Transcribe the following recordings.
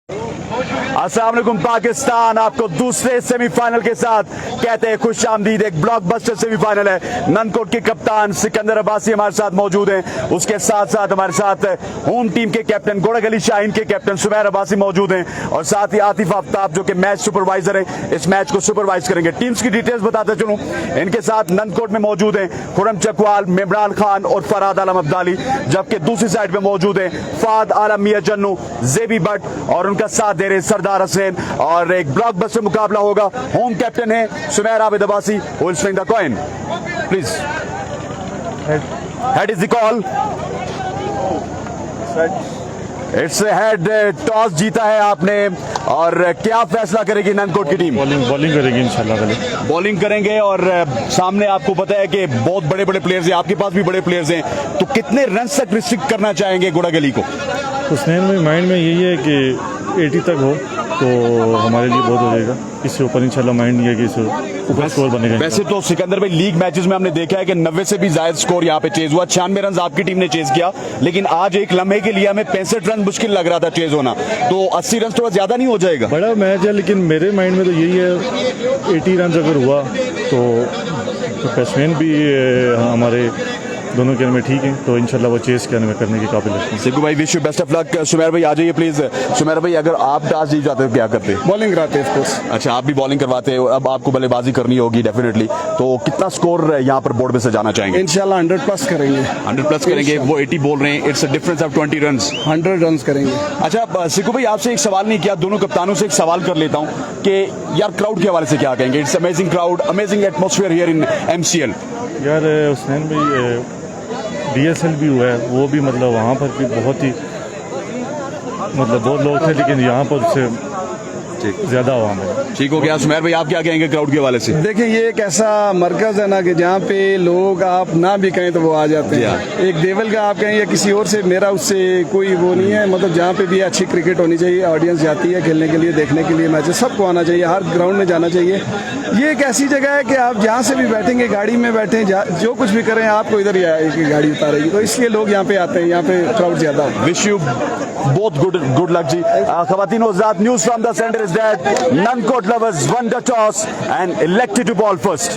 अस्सलाम वालेकुम पाकिस्तान, आपको दूसरे सेमीफाइनल के साथ कहते हैं खुश आमदीद। एक ब्लॉकबस्टर सेमीफाइनल है। ननकोट के कप्तान सिकंदर अब्बासी हमारे साथ मौजूद हैं। उसके साथ साथ हमारे साथ होम टीम के कैप्टन गोड़ागली शाहीन के कैप्टन सुमैर अब्बासी मौजूद हैं और साथ ही आतिफ आफ्ताब जो कि मैच सुपरवाइजर हैं, इस मैच को सुपरवाइज करेंगे। टीम्स की डिटेल्स बताते चलूं, इनके साथ ननकोट में मौजूद हैं खुरम चकवाल, इमरान खान और फराद आलम अब्दाली, जबकि दूसरी साइड में मौजूद हैं फाद आलम, मियां जन्नू, जेबी भट्ट और उनका साथ दे रहे सरदार हसैन। और एक ब्लॉकबस्टर मुकाबला होगा। होम कैप्टन है Sumair Abid Abbasi. Who will swing the coin? Please. Head is the call. It's a head. Toss जीता है आपने और क्या फैसला करेगी ननकोट की टीम? बॉलिंग करेगी इंशाल्लाह। पहले बॉलिंग करेंगे और सामने आपको पता है कि बहुत बड़े बड़े प्लेयर्स हैं, आपके पास भी बड़े प्लेयर्स हैं, तो कितने रन तक रिस्ट्रिक्ट करना चाहेंगे गोड़ागली को? हुसनैन में माइंड में यही है कि 80 तक हो तो हमारे लिए बहुत हो जाएगा। इससे ऊपर इंशाल्लाह माइंड नहीं है कि इससे ऊपर स्कोर बनेगा। वैसे तो सिकंदर भाई लीग मैचेस में हमने देखा है कि 90 से भी ज्यादा स्कोर यहाँ पे चेज हुआ। 96 रन आपकी टीम ने चेज किया, लेकिन आज एक लम्हे के लिए हमें 65 रन मुश्किल लग रहा था चेज होना, तो 80 रन थोड़ा ज्यादा नहीं हो जाएगा? बड़ा मैच है, लेकिन मेरे माइंड में तो यही है 80 रन अगर हुआ तो बैट्समैन भी हमारे दोनों के में ठीक है, तो इंशाल्लाह वो चेस करने की काबिल है। सिद्धू भाई wish you best of luck. Sumair भाई आ जाइए प्लीज। सुमैर भाई अगर आप टॉस जीत जाते हो क्या करते? बॉलिंग कराते हैं ऑफ कोर्स। अच्छा, आप भी बॉलिंग करवाते हो, अब आपको बल्लेबाजी करनी होगी डेफिनेटली, तो कितना स्कोर यहाँ पर बोर्ड में से जाना चाहेंगे? इंशाल्लाह 100 प्लस करेंगे। 100 प्लस करेंगे। वो 80 बोल रहे हैं, it's a difference of 20 run. 100 run करेंगे। अच्छा सिद्धू भाई, आपसे एक सवाल नहीं किया, दोनों कप्तानों से एक सवाल कर लेता हूँ कि यार क्राउड के हवाले से क्या कहेंगे? It's amazing crowd, amazing atmosphere here in MCL। यार हुसनैन भाई DSL भी हुआ है, वो भी मतलब वहाँ पर भी बहुत ही बहुत लोग थे, लेकिन यहाँ पर से ज्यादा हुआ हमें। ठीक हो गया। सुमैर भाई आप क्या कहेंगे क्राउड के हवाले से? देखिए ये एक ऐसा मरकज है ना कि जहाँ पे लोग आप ना भी कहें तो वो आ जाते हैं। एक देवल का आप कहें या किसी और से, मेरा उससे कोई वो नहीं है। मतलब जहाँ पे भी अच्छी क्रिकेट होनी चाहिए, ऑडियंस जाती है खेलने के लिए, देखने के लिए मैचेस, सबको आना चाहिए, हर ग्राउंड में जाना चाहिए। ये एक ऐसी जगह है कि आप जहाँ से भी बैठेंगे, गाड़ी में बैठे, जो कुछ भी करें, आपको इधर ही आएगी गाड़ी उतारेगी, तो इसलिए लोग यहाँ पे आते हैं। यहाँ पे क्राउड ज्यादा होता है। Wish you both good luck जी। ख़वातीन और हज़रात, news from the centre is that Nankot lovers won the toss and elected to ball first।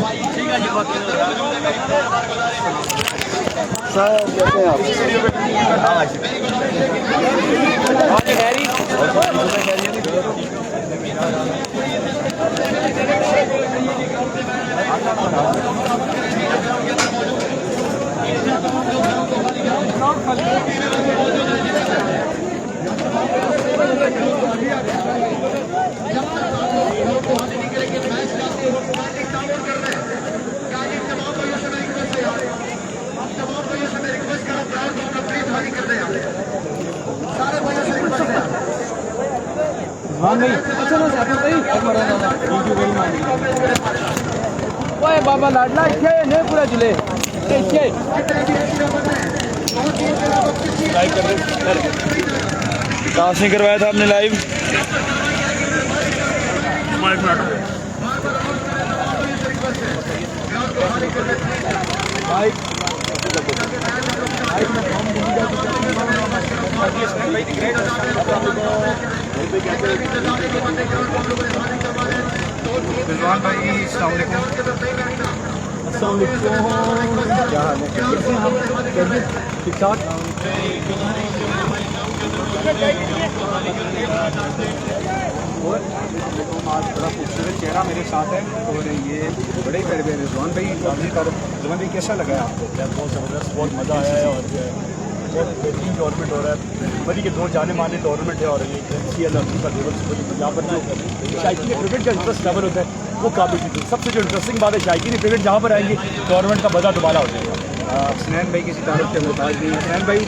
Baba Ladla नहीं पूरा जुले कहाँ से करवाया था आपने लाइव? रिजवान भाई अस्सलाम वालेकुम। क्या हाल है? ठीक ठाक। आज बड़ा खूबसूरत चेहरा मेरे साथ है और ये बड़े प्यारे प्यारे रिजवान भाई। रिजवान भाई कैसा लगा है आपको? बहुत ज़बरदस्त, बहुत मज़ा आया है और बहुत बेहतरीन टूर्नामेंट हो रहा है। बड़ी के 2 जाने माने टूर्नामेंट है और ये MCL का लेवल यहाँ पर जो शायकीन क्रिकेट का इंटरेस्ट लेवल होता है वो काबिल थी। सबसे जो इंटरेस्टिंग बात है, शायकीन क्रिकेट जहाँ पर आएंगे टूर्नामेंट का मज़ा दोबारा हो जाएगा। हुसनैन भाई किसी तारुफ के मोहताज नहीं। हुसनैन भाई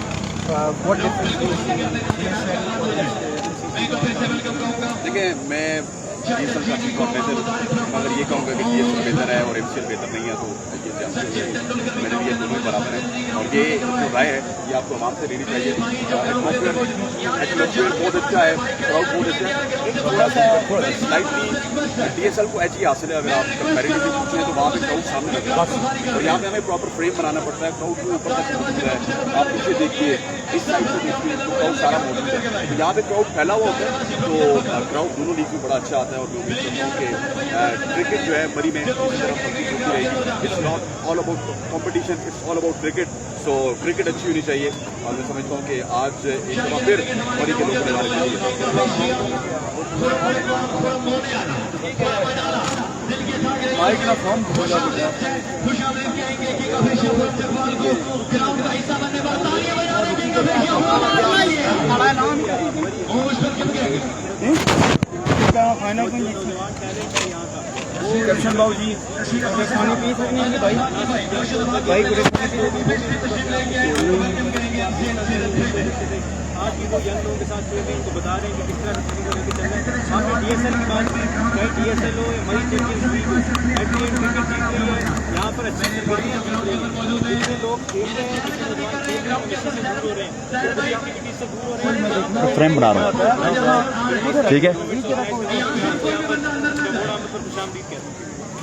देखिए, मैं DSL का ठीक और बेहतर, मगर ये कहूँगा कि DSL बेहतर है और MCL बेहतर नहीं है, तो ये जानते हो मेरे लिए दोनों ही बराबर है। और ये जो राय है ये आपको आवाम से लेनी चाहिए। एटमॉस्फेयर बहुत अच्छा है, क्राउड बहुत अच्छा है, थोड़ा सा स्लाइटली DSL को एच ही हासिल है। अगर आप कंपेरेटिवली पूछें तो वहाँ पे क्राउड सामने लग रहा है और यहाँ पे हमें प्रॉपर फ्रेम बनाना पड़ता है, क्राउड को ऊपर तक मौजूद है। आप पीछे देखिए, इस साइड से देखिए तो क्राउड सारा मौजूद है, तो यहाँ पे क्राउड फैला हुआ होता है, तो क्राउड दोनों लीग में बड़ा अच्छा आता है। और मैं उम्मीद करता हूँ कि क्रिकेट जो है मरी में इस तरह होती रहेगी। It's not all about competition, it's all about cricket. So cricket अच्छी होनी चाहिए और मैं समझता हूँ कि आज एक बार फिर मरी के लोगों ने हमारे माइक ना फॉर्म हो जाता फाइनल कैप्शन बाबू जी पानी पी सकते हैं भाई आज की वो यंग लोगों के साथ खेल रहे हैं, इनको बता रहे हैं कि किस तरह से लेके चल रहे हैं। वहाँ पे DSL की बात की, चाहे DSL हो या मरी चैंपियंस लीग, क्रिकेट जीत रही है, यहाँ पर अच्छे से बढ़िया जीत रही है। जितने लोग खेल रहे हैं, जितने नौजवान खेल रहे हैं, नशे से दूर हो रहे हैं, बड़ी एक्टिविटी से दूर हो रहे हैं। फ्रेम बना रहा हूँ, ठीक है।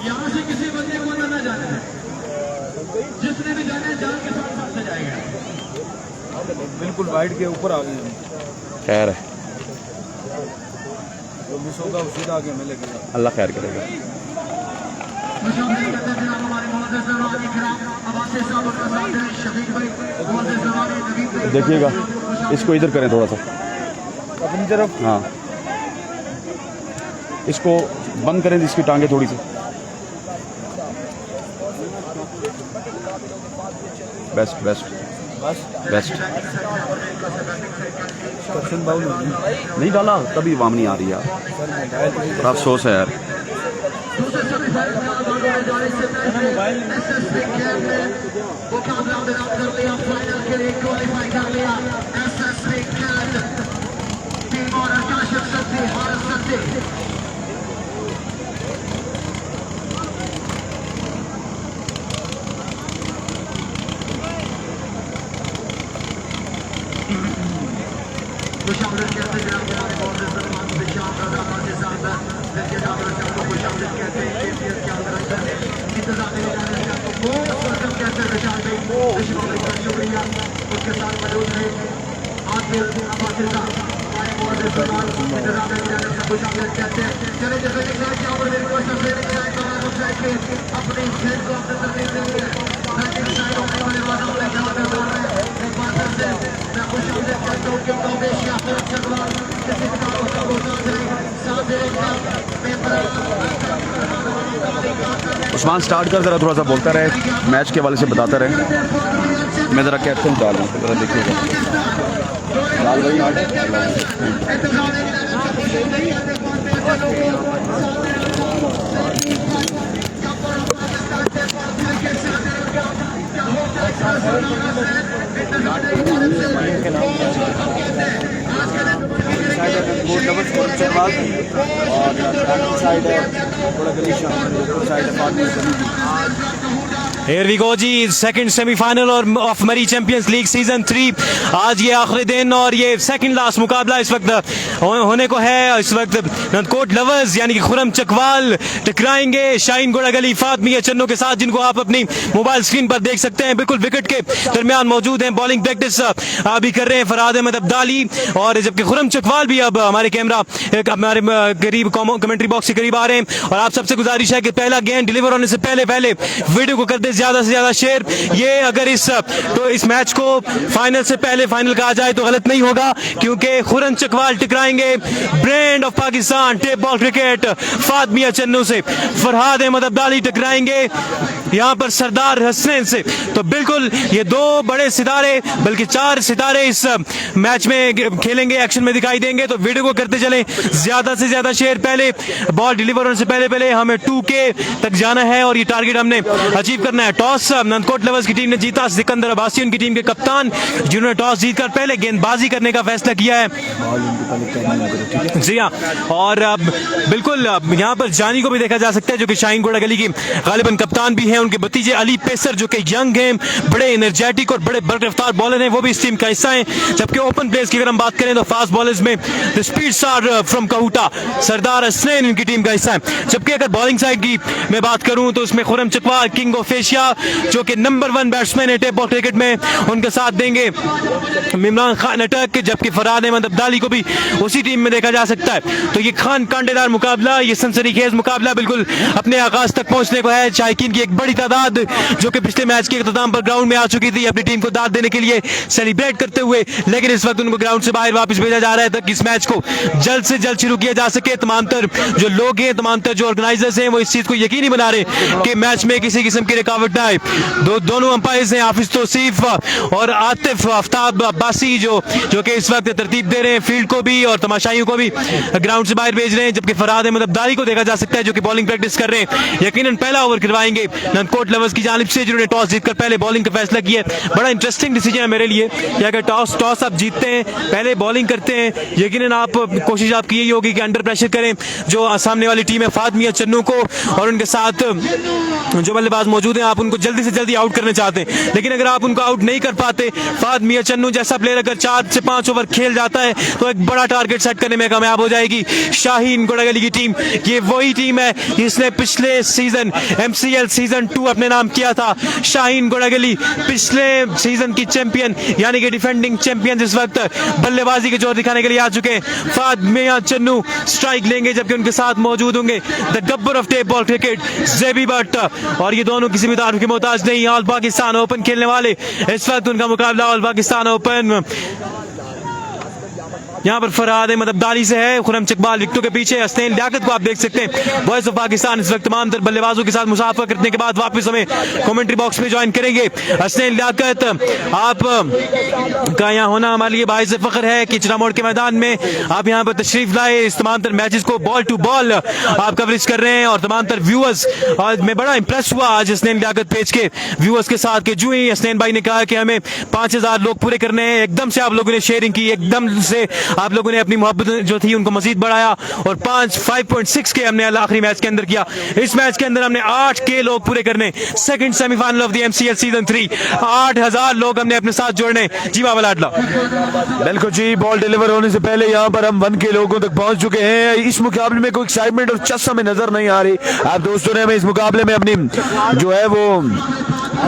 यहाँ से किसी बंदे को ना जाना है, जिसने भी जाना है जान के साथ से जाएगा। बिल्कुल वाइड के ऊपर आ गए, खैर है, जो मिस होगा वो सीधा आगे मिलेगा। अल्लाह खैर करेगा। देखिएगा, इसको इधर करें थोड़ा सा अपनी तरफ। हाँ, इसको बंद करें, इसकी टांगे थोड़ी सी। Best best best. कैप्शन बाबू नहीं डाला तभी वाम नहीं आ रही यार, बड़ा अफसोस है यार। उस्मान स्टार्ट कर, जरा थोड़ा सा बोलता रहे, मैच के वाले से बताता रहे। मैं जरा कैप्शन डाल रहा हूँ, जरा देखिएगा। लाल भाई Here we go जी, सेकंड सेमीफाइनल और of Murree champions league season 3। आज ये आखिरी दिन और ये सेकंड लास्ट मुकाबला इस वक्त होने को है। इस वक्त नंदकोट लवर्स यानी कि खुरम चकवाल टकराएंगे शाहीन गोड़ागली फातमिया चन्नू के साथ, जिनको आप अपनी मोबाइल स्क्रीन पर देख सकते हैं। बिल्कुल विकेट के दरमियान मौजूद हैं, बॉलिंग प्रैक्टिस भी कर रहे हैं फरहाद अहमद अब्दाली। और जबकि खुरम चकवाल भी अब हमारे कैमरा हमारे करीब कमेंट्री बॉक्स के करीब आ रहे हैं। और आप सबसे गुजारिश है कि पहला गेंद डिलीवर होने से पहले वीडियो को कर दे ज्यादा से ज्यादा शेयर। ये अगर इस मैच को फाइनल से पहले फाइनल कहा जाए तो गलत नहीं होगा, क्योंकि खुरम चकवाल टकराएंगे brand of Pakistan tape ball cricket Fatmiya Channu से। फरहाद अहमद अब्दाली टकराएंगे यहाँ पर सरदार हसनैन से। तो बिल्कुल ये दो बड़े सितारे, बल्कि 4 सितारे इस मैच में खेलेंगे, एक्शन में दिखाई देंगे। तो वीडियो को करते चलें ज्यादा से ज्यादा शेयर। पहले बॉल डिलीवर होने से पहले हमें 2K तक जाना है और ये टारगेट हमने अचीव करना है। है। टॉस नंदकोट लवर्स की टीम ने जीता। सिकंदर अब्बासी उनकी टीम के कप्तान, जिन्होंने टॉस जीतकर पहले गेंदबाजी करने का फैसला किया है। जी हाँ, और बिल्कुल यहाँ पर जानी को भी देखा जा सकता है, जो कि शाहीन घोड़ा गली की गालिबन कप्तान भी हैं। उनके भतीजे अली पेसर, जो कि यंग हैं, बड़े एनर्जेटिक और बड़े बरकरार बॉलर हैं, वो भी इस टीम का हिस्सा हैं। जबकि ओपन प्लेयर्स की अगर हम बात करें तो फास्ट बॉलर्स में the speed star from Kahuta Sardar Hasnain इनकी टीम का हिस्सा है। जबकि अगर बॉलिंग साइड की मैं बात करूं तो उसमें Khurram Chakwal, king of Asia, जो कि नंबर 1 बैट्समैन है टेप बॉल क्रिकेट में, उनके साथ देंगे इमरान खान अटक। जबकि फरहाद अहमद अब्दाली को भी उसी टीम में देखा जा सकता है। तो ये खान कांटेदार मुकाबला, ये सनसनीखेज मुकाबला बिल्कुल अपने आगाज तक पहुंचने को है। शायकीन की एक बड़ी तादाद जो कि पिछले मैच के इख्तिताम पर ग्राउंड में आ चुकी थी अपनी टीम को दाद देने के लिए, सेलिब्रेट करते हुए, लेकिन इस वक्त उनको ग्राउंड से बाहर वापस भेजा जा रहा है ताकि इस मैच को जल्द से जल्द शुरू किया जा सके। तमाम तर जो लोग हैं, तमाम तर जो ऑर्गेनाइजर्स हैं, वो इस चीज को यकीनी बना रहे हैं कि मैच में किसी किस्म की रुकावट ना आए। दोनों अंपायर्स हैं हाफिज तौसीफ और आतिफ आफ्ताब अब्बासी, जो कि इस वक्त तरतीब दे रहे हैं फील्ड को भी और तमाशाइयों को भी ग्राउंड से बाहर भेज रहे हैं। जबकि फरहाद अहमद अब्दाली को देखा जा सकता है, जो कि बॉलिंग प्रैक्टिस कर रहे हैं। यकीनन पहला ओवर करवाएंगे नंदकोट लवर्स की जानिब से, जिन्होंने टॉस जीतकर पहले बॉलिंग का फैसला किया है। बड़ा इंटरेस्टिंग डिसीजन है मेरे लिए कि अगर टॉस आप जीतते हैं, पहले बॉलिंग करते हैं, यकीनन आप कोशिश आपकी यही होगी कि अंडर प्रेशर करें जो सामने वाली टीम है फाद मियां चन्नू को, और उनके साथ जो बल्लेबाज मौजूद हैं, आप उनको जल्दी से जल्दी आउट करना चाहते हैं। लेकिन अगर आप उनको आउट नहीं कर पाते, फाद मियां चन्नू जैसा प्लेयर अगर 4 से 5 ओवर खेल जाता है तो एक बड़ा टारगेट सेट करने में कामयाब हो जाएगी शाहीन घोड़ा गली की टीम। ये वही टीम है जिसने पिछले सीजन MCL सीजन 2 अपने नाम किया था। शाहीन घोड़ा गली पिछले सीजन की चैंपियन, यानी कि डिफेंडिंग चैंपियन, इस वक्त बल्लेबाजी के जोर दिखाने के लिए आ चुके हैं। फाद मियां चन्नू स्ट्राइक लेंगे, जबकि उनके साथ मौजूद होंगे the Gabbar of tape ball cricket JB Bhatt, और ये दोनों किसी भी तारीफ के मोहताज नहीं। ऑल पाकिस्तान ओपन खेलने वाले इस वक्त उनका मुकाबला ऑल पाकिस्तान ओपन यहाँ पर फरहाद अहमद अब्दाली से है। खुरम चकबाल विकेटों के पीछे, हसनैन लियाकत को आप देख सकते हैं वॉइस ऑफ पाकिस्तान इस वक्त तमाम तर बल्लेबाजों के साथ मुसाफा करने के बाद वापस हमें कमेंट्री बॉक्स में ज्वाइन करेंगे। हसनैन लियाकत, आप का यहाँ होना हमारे लिए बाइज़ फख्र है कि चिरा मोड़ के मैदान में आप यहाँ पर तशरीफ लाए, इस तमाम तर मैचेस को बॉल टू बॉल आप कवरेज कर रहे हैं और तमाम तर व्यूअर्स, और मैं बड़ा इंप्रेस हुआ आज हसनैन लियाकत पेज के व्यूअर्स के साथ कि जो ही हसनैन भाई ने कहा कि हमें 5000 लोग पूरे करने हैं, एकदम से आप लोगों ने शेयरिंग की, एकदम से आप लोगों ने अपनी मोहब्बत जो थी उनको मजीद बढ़ाया और 5.6 के हमने आखिरी मैच के अंदर किया। इस मैच के अंदर हमने 8 के लोग पूरे करने, second semifinal of the MCL season 3, 8000 लोग हमने अपने साथ जोड़ने। जी बाबा लाडला, बिल्कुल जी, बॉल डिलीवर होने से पहले यहाँ पर हम 1 के लोगों तक पहुंच चुके हैं। इस मुकाबले में कोई एक्साइटमेंट और चस्प हमें नजर नहीं आ रही। आप दोस्तों ने हमें इस मुकाबले में अपनी जो है वो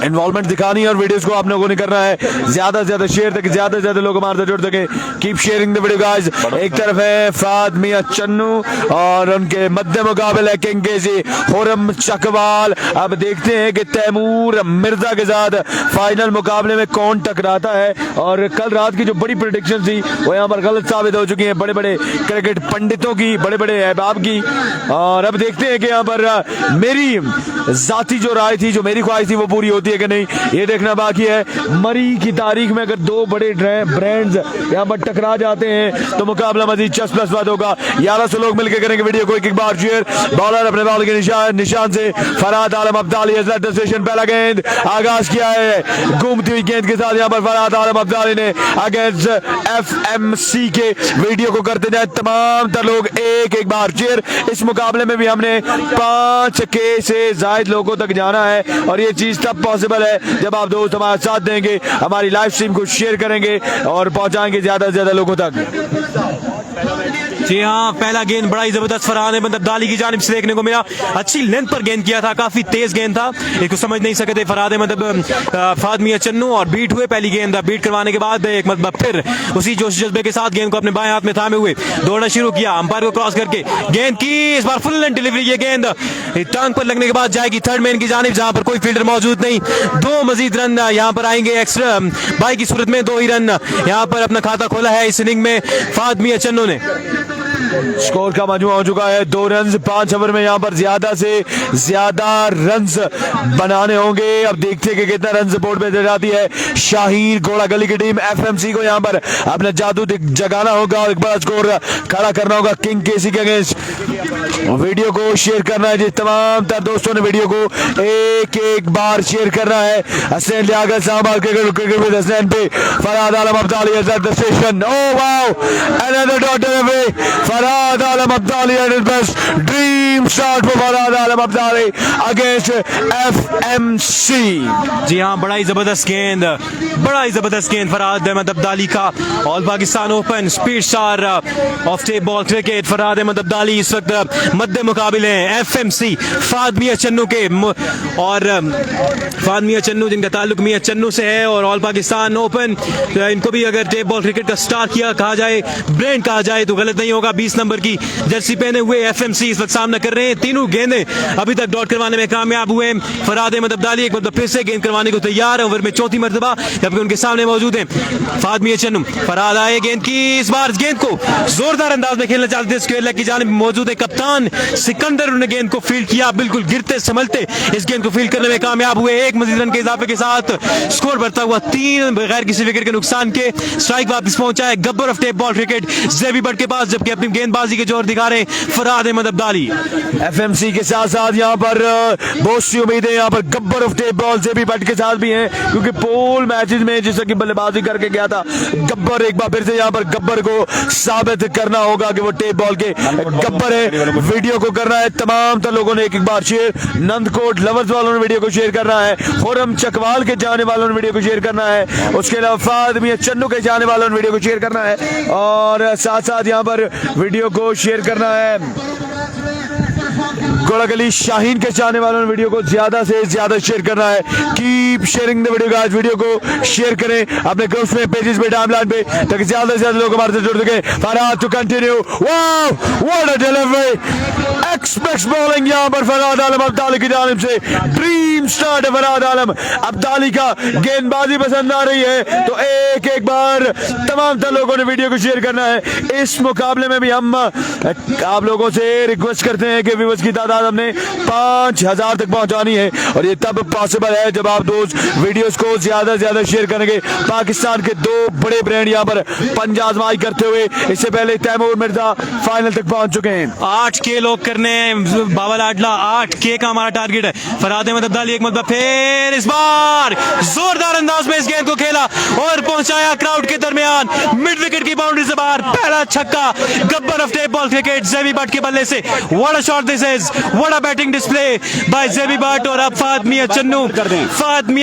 इन्वॉल्वमेंट दिखानी है और वीडियोस को आप लोगों ने करना है ज्यादा से ज्यादा शेयर ताकि ज्यादा से ज्यादा लोग हमारे साथ जुड़ सके। Keep sharing the video guys. एक तरफ है फाद मियां चन्नू और उनके मध्य मुकाबले किंग केसी खुरम चकवाल। अब देखते हैं कि तैमूर मिर्जा के साथ फाइनल मुकाबले में कौन टकराता है। और कल रात की जो बड़ी प्रेडिक्शन थी वो यहाँ पर गलत साबित हो चुकी है बड़े बड़े क्रिकेट पंडितों की, बड़े बड़े अहबाब की। और अब देखते हैं कि यहाँ पर मेरी जाती जो राय थी, जो मेरी ख्वाहिश थी, वो पूरी होती है कि नहीं, ये देखना बाकी है। मरी की तारीख में अगर 2 बड़े ब्रांड्स यहाँ पर टकरा जाते हैं तो मुकाबला मजीद चस्प होगा। 1100 लोग मिलकर करेंगे वीडियो को एक बार शेयर। बॉलर अपने बॉल के निशान से फरहाद आलम अब्दाली स्टेशन, पहला गेंद आगाज किया है घूमती हुई गेंद के साथ। यहाँ पर फरहाद आलम अब्दाली ने अगेंस्ट FMC के वीडियो को करते जाए तमाम तर लोग एक बार शेयर। इस मुकाबले में भी हमने 5 के से ज्यादा लोगों तक जाना है और ये चीज तब पॉसिबल है जब आप दोस्त हमारे साथ देंगे, हमारी लाइव स्ट्रीम को शेयर करेंगे और पहुंचाएंगे ज्यादा से ज्यादा लोगों तक। जी हाँ, पहला गेंद बड़ा ही जबरदस्त फरहाद अहमद अब्दाली की जानिब से देखने को मिला। अच्छी लेंथ पर गेंद किया था, काफी तेज गेंद था, इसको समझ नहीं सके थे फरहाद अहमद फाद मियां चन्नू और बीट हुए। पहली गेंद बीट करवाने के बाद एक मतलब फिर उसी जोश जज्बे के साथ गेंद को अपने बाएं हाथ में थामे हुए दौड़ना शुरू किया, अंपायर को क्रॉस करके गेंद की, इस बार फुल लेंथ डिलीवरी। ये गेंद टांग पर लगने के बाद जाएगी थर्ड मैन की जानिब, जहां पर कोई फील्डर मौजूद नहीं। 2 मजीद रन यहाँ पर आएंगे एक्स्ट्रा बाई की सूरत में, 2 ही रन यहाँ पर अपना खाता खोला है इस इनिंग में फाद मियां चन्नू ने। स्कोर का मजमू हो चुका है 2 रन 5 ओवर में। यहाँ पर ज्यादा से ज्यादा रन्स बनाने होंगे। अब देखते हैं कि कितना रन बोर्ड पे दे जाती है शाहीन घोड़ा गली की टीम। एफएमसी को यहाँ पर अपना जादू जगाना होगा और एक बड़ा स्कोर खड़ा करना होगा किंग केसी के अगेंस्ट। वीडियो को शेयर करना है जी, तमाम तर दोस्तों ने वीडियो को एक बार शेयर करना है। हसनैन लियाकत साहब क्रिकेट विद हसनैन पे Farhad Alam Abdali at the station. Oh wow, another dot away. Farhad Alam Abdali at his best. Dream start for Farhad Alam Abdali against FMC. जी हाँ, बड़ा ही जबरदस्त गेंद, बड़ा ही जबरदस्त गेंद फरहाद अहमद अब्दाली का। All Pakistan open speed star of tape ball cricket Farhad Ahmed Abdali इस वक्त मध्य मुकाबले हैं एफएमसी फाद मियां चन्नू के। और फाद मियां चन्नू जिनका ताल्लुक मियां चन्नू से है, और ऑल पाकिस्तान ओपन इनको भी अगर टेप बॉल क्रिकेट का स्टार किया कहा जाए, ब्रांड कहा जाए तो गलत नहीं होगा। 20 नंबर की जर्सी पहने हुए एफएमसी इस वक्त सामना कर रहे हैं। तीनों गेंदें अभी तक डॉट करवाने में कामयाब हुए। फरहाद अहमद अब्दाली एक मतलब फिर से गेंद करवाने को तैयार है ओवर में चौथी मरतबा, जबकि उनके सामने मौजूद है फाद मियां चन्नू। फरहाद आए गेंद की, इस बार गेंद को जोरदार अंदाज में खेलना चाहते थे। स्क्वायर लेग की जानिब मौजूद है कप्तान सिकंदर, उन्होंने गेंद को फील्ड किया, बिल्कुल गिरते संभलते इस गेंद को फील्ड करने में कामयाब हुए। एक मजीद रन के इजाफे के साथ स्कोर बढ़ता हुआ 3 बगैर किसी विकेट के नुकसान के। स्ट्राइक वापस पहुंचा है Gabbar of tape ball cricket JB Butt के पास, जबकि अपनी गेंदबाजी के जोर दिखा रहे हैं फरहाद अहमद अब्दाली। एफएमसी के साथ साथ यहाँ पर बहुत सी उम्मीदें यहाँ पर Gabbar of tape ball JB Butt के साथ भी हैं, क्योंकि पोल मैचेस में जैसा कि बल्लेबाजी करके गया था गब्बर, एक बार फिर से यहाँ पर गब्बर को साबित करना होगा कि वो टेप बॉल के गब्बर है। वीडियो को करना है तमाम तर लोगों ने एक बार शेयर। नंदकोट लवर्स वालों ने वीडियो को शेयर करना है, खुरम चकवाल के जाने वालों ने वीडियो को शेयर करना है, उसके अलावा फाद मियां चन्नू के जाने वालों ने वीडियो को शेयर करना है, और साथ साथ यहाँ पर वीडियो को शेयर करना है घोड़ा गली शाहीन के चाहने वालों ने वीडियो को ज्यादा से ज्यादा शेयर करना है। Keep sharing the video guys, video को शेयर करें अपने ग्रुप्स में, पेजेस पे, टाइमलाइन पे, ताकि ज्यादा से ज्यादा लोग हमारे से जुड़ सके। Farhad to continue, wow what a delivery, express bowling यहाँ पर फरहाद आलम अब्दाली की जानिब से। ड्रीम स्टार्ट है फरहाद आलम अब्दाली का। गेंदबाजी पसंद आ रही है तो एक बार तमाम तर लोगों ने वीडियो को शेयर करना है। इस मुकाबले में भी हम आप लोगों से रिक्वेस्ट करते हैं कि व्यूअर्स की तादाद हमने 5000 तक पहुंचानी है, और ये तब पॉसिबल है जब आप दोस्त वीडियोस को ज्यादा से ज्यादा शेयर करेंगे। पाकिस्तान के 2 बड़े ब्रांड यहाँ पर पंजा आजमाई करते हुए इससे पहले तैमूर मिर्जा फाइनल तक पहुंच चुके हैं। 8K लोग करने हैं बाबा लाडला, 8K का हमारा टारगेट है। फरहाद अहमद अब्दाली एक मतलब फिर इस बार जोरदार अंदाज में इस गेंद को खेला और पहुंचाया क्राउड के दरमियान मिड विकेट की बाउंड्री से बाहर। पहला छक्का Gabbar of tape ball cricket JB Butt के बल्ले से। What a shot this is, what a batting display by JB Butt. और अब फाद मियां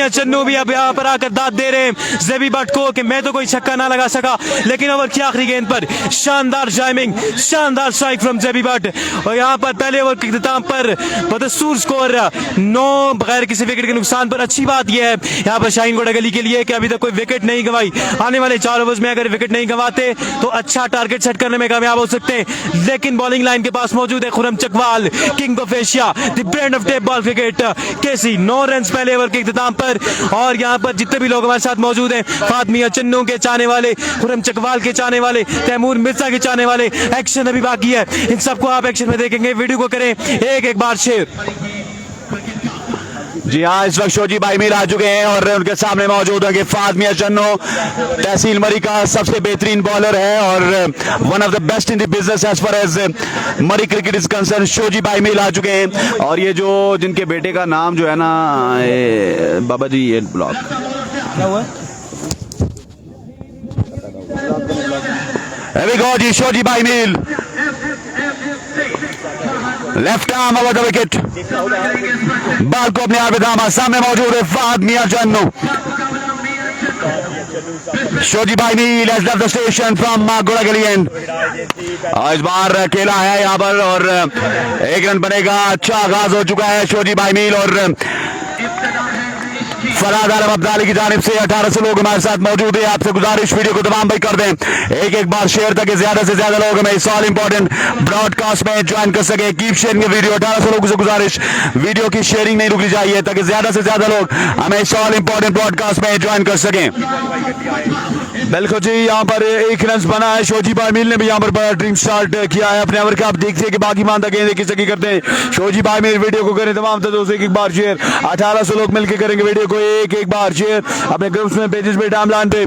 चन्नू भी अब यहाँ पर आकर दाद दे रहे हैं जेबी बट को कि मैं तो कोई छक्का ना लगा सका, लेकिन ओवर की आखिरी गेंद पर शानदार टाइमिंग, शानदार स्ट्राइक फ्रॉम जेबी बट। और यहाँ पर पहले ओवर के इख्तिताम पर बदसूर स्कोर 9 बगैर किसी विकेट के नुकसान पर। अच्छी बात यह है यहाँ पर शाहीन घोड़ा गली के लिए कि अभी तक कोई विकेट नहीं गंवाई। आने वाले 4 ओवर्स में अगर विकेट नहीं गंवाते तो अच्छा टारगेट सेट करने में कामयाब हो सकते हैं। लेकिन बॉलिंग लाइन के पास मौजूद है Khurram Chakwal, king of Asia, the brand of tape ball cricket KC. 9 run पहले ओवर के इख्तिताम पर। और यहाँ पर जितने भी लोग हमारे साथ मौजूद हैं, फाद मियां चन्नू के चाहने वाले, खुरम चकवाल के चाहने वाले, तैमूर मिर्जा के चाहने वाले, एक्शन अभी बाकी है, इन सबको आप एक्शन में देखेंगे। वीडियो को करें एक बार शेयर। जी हाँ, इस वक्त शोजी भाई मीर आ चुके हैं और उनके सामने मौजूद है कि फाद मियां चन्नू तहसील मरी का सबसे बेहतरीन बॉलर है और one of the best in the business as far as Murree cricket is concern. शोजी भाई मीर आ चुके हैं, और ये जो जिनके बेटे का नाम जो है ना बाबा जी, ये ब्लॉक क्या हुआ जी। शोजी भाई Mir left arm over the wicket, बाल को अपने हाथ में थामा। सामने मौजूद है फाद मियां चन्नू। शोजी भाई मील has left the station from घोड़ा गली एंड। इस बार अकेला है यहाँ पर और 1 रन बनेगा। अच्छा आगाज हो चुका है शोजी भाई मील, और फराद आलम अब्दाली की जानिब से 1800 लोग हमारे साथ मौजूद है। आपसे गुजारिश वीडियो को तमाम भाई कर दें, एक बार शेयर ताकि ज्यादा से ज्यादा लोग हमें इस ऑल इंपॉर्टेंट ब्रॉडकास्ट में ज्वाइन कर सके। Keep sharing video. 1800 लोगों से गुजारिश, वीडियो की शेयरिंग नहीं रुकनी चाहिए ताकि ज्यादा से ज्यादा लोग हमें इस ऑल इंपॉर्टेंट ब्रॉडकास्ट में ज्वाइन कर सकें। बिल्कुल जी, यहाँ पर एक रन बना है। शोजी भाई मील ने भी यहाँ पर बड़ा ड्रीम स्टार्ट किया है अपने ओवर का। आप देखते हैं कि बाकी मानता गेंद किस की करते हैं। शोजी भाई मील वीडियो को करें तमाम दोस्तों एक बार शेयर। 1800 लोग मिलकर करेंगे वीडियो को एक बार शेयर अपने ग्रुप्स में, पेजेस पे, टाइमलाइन पे।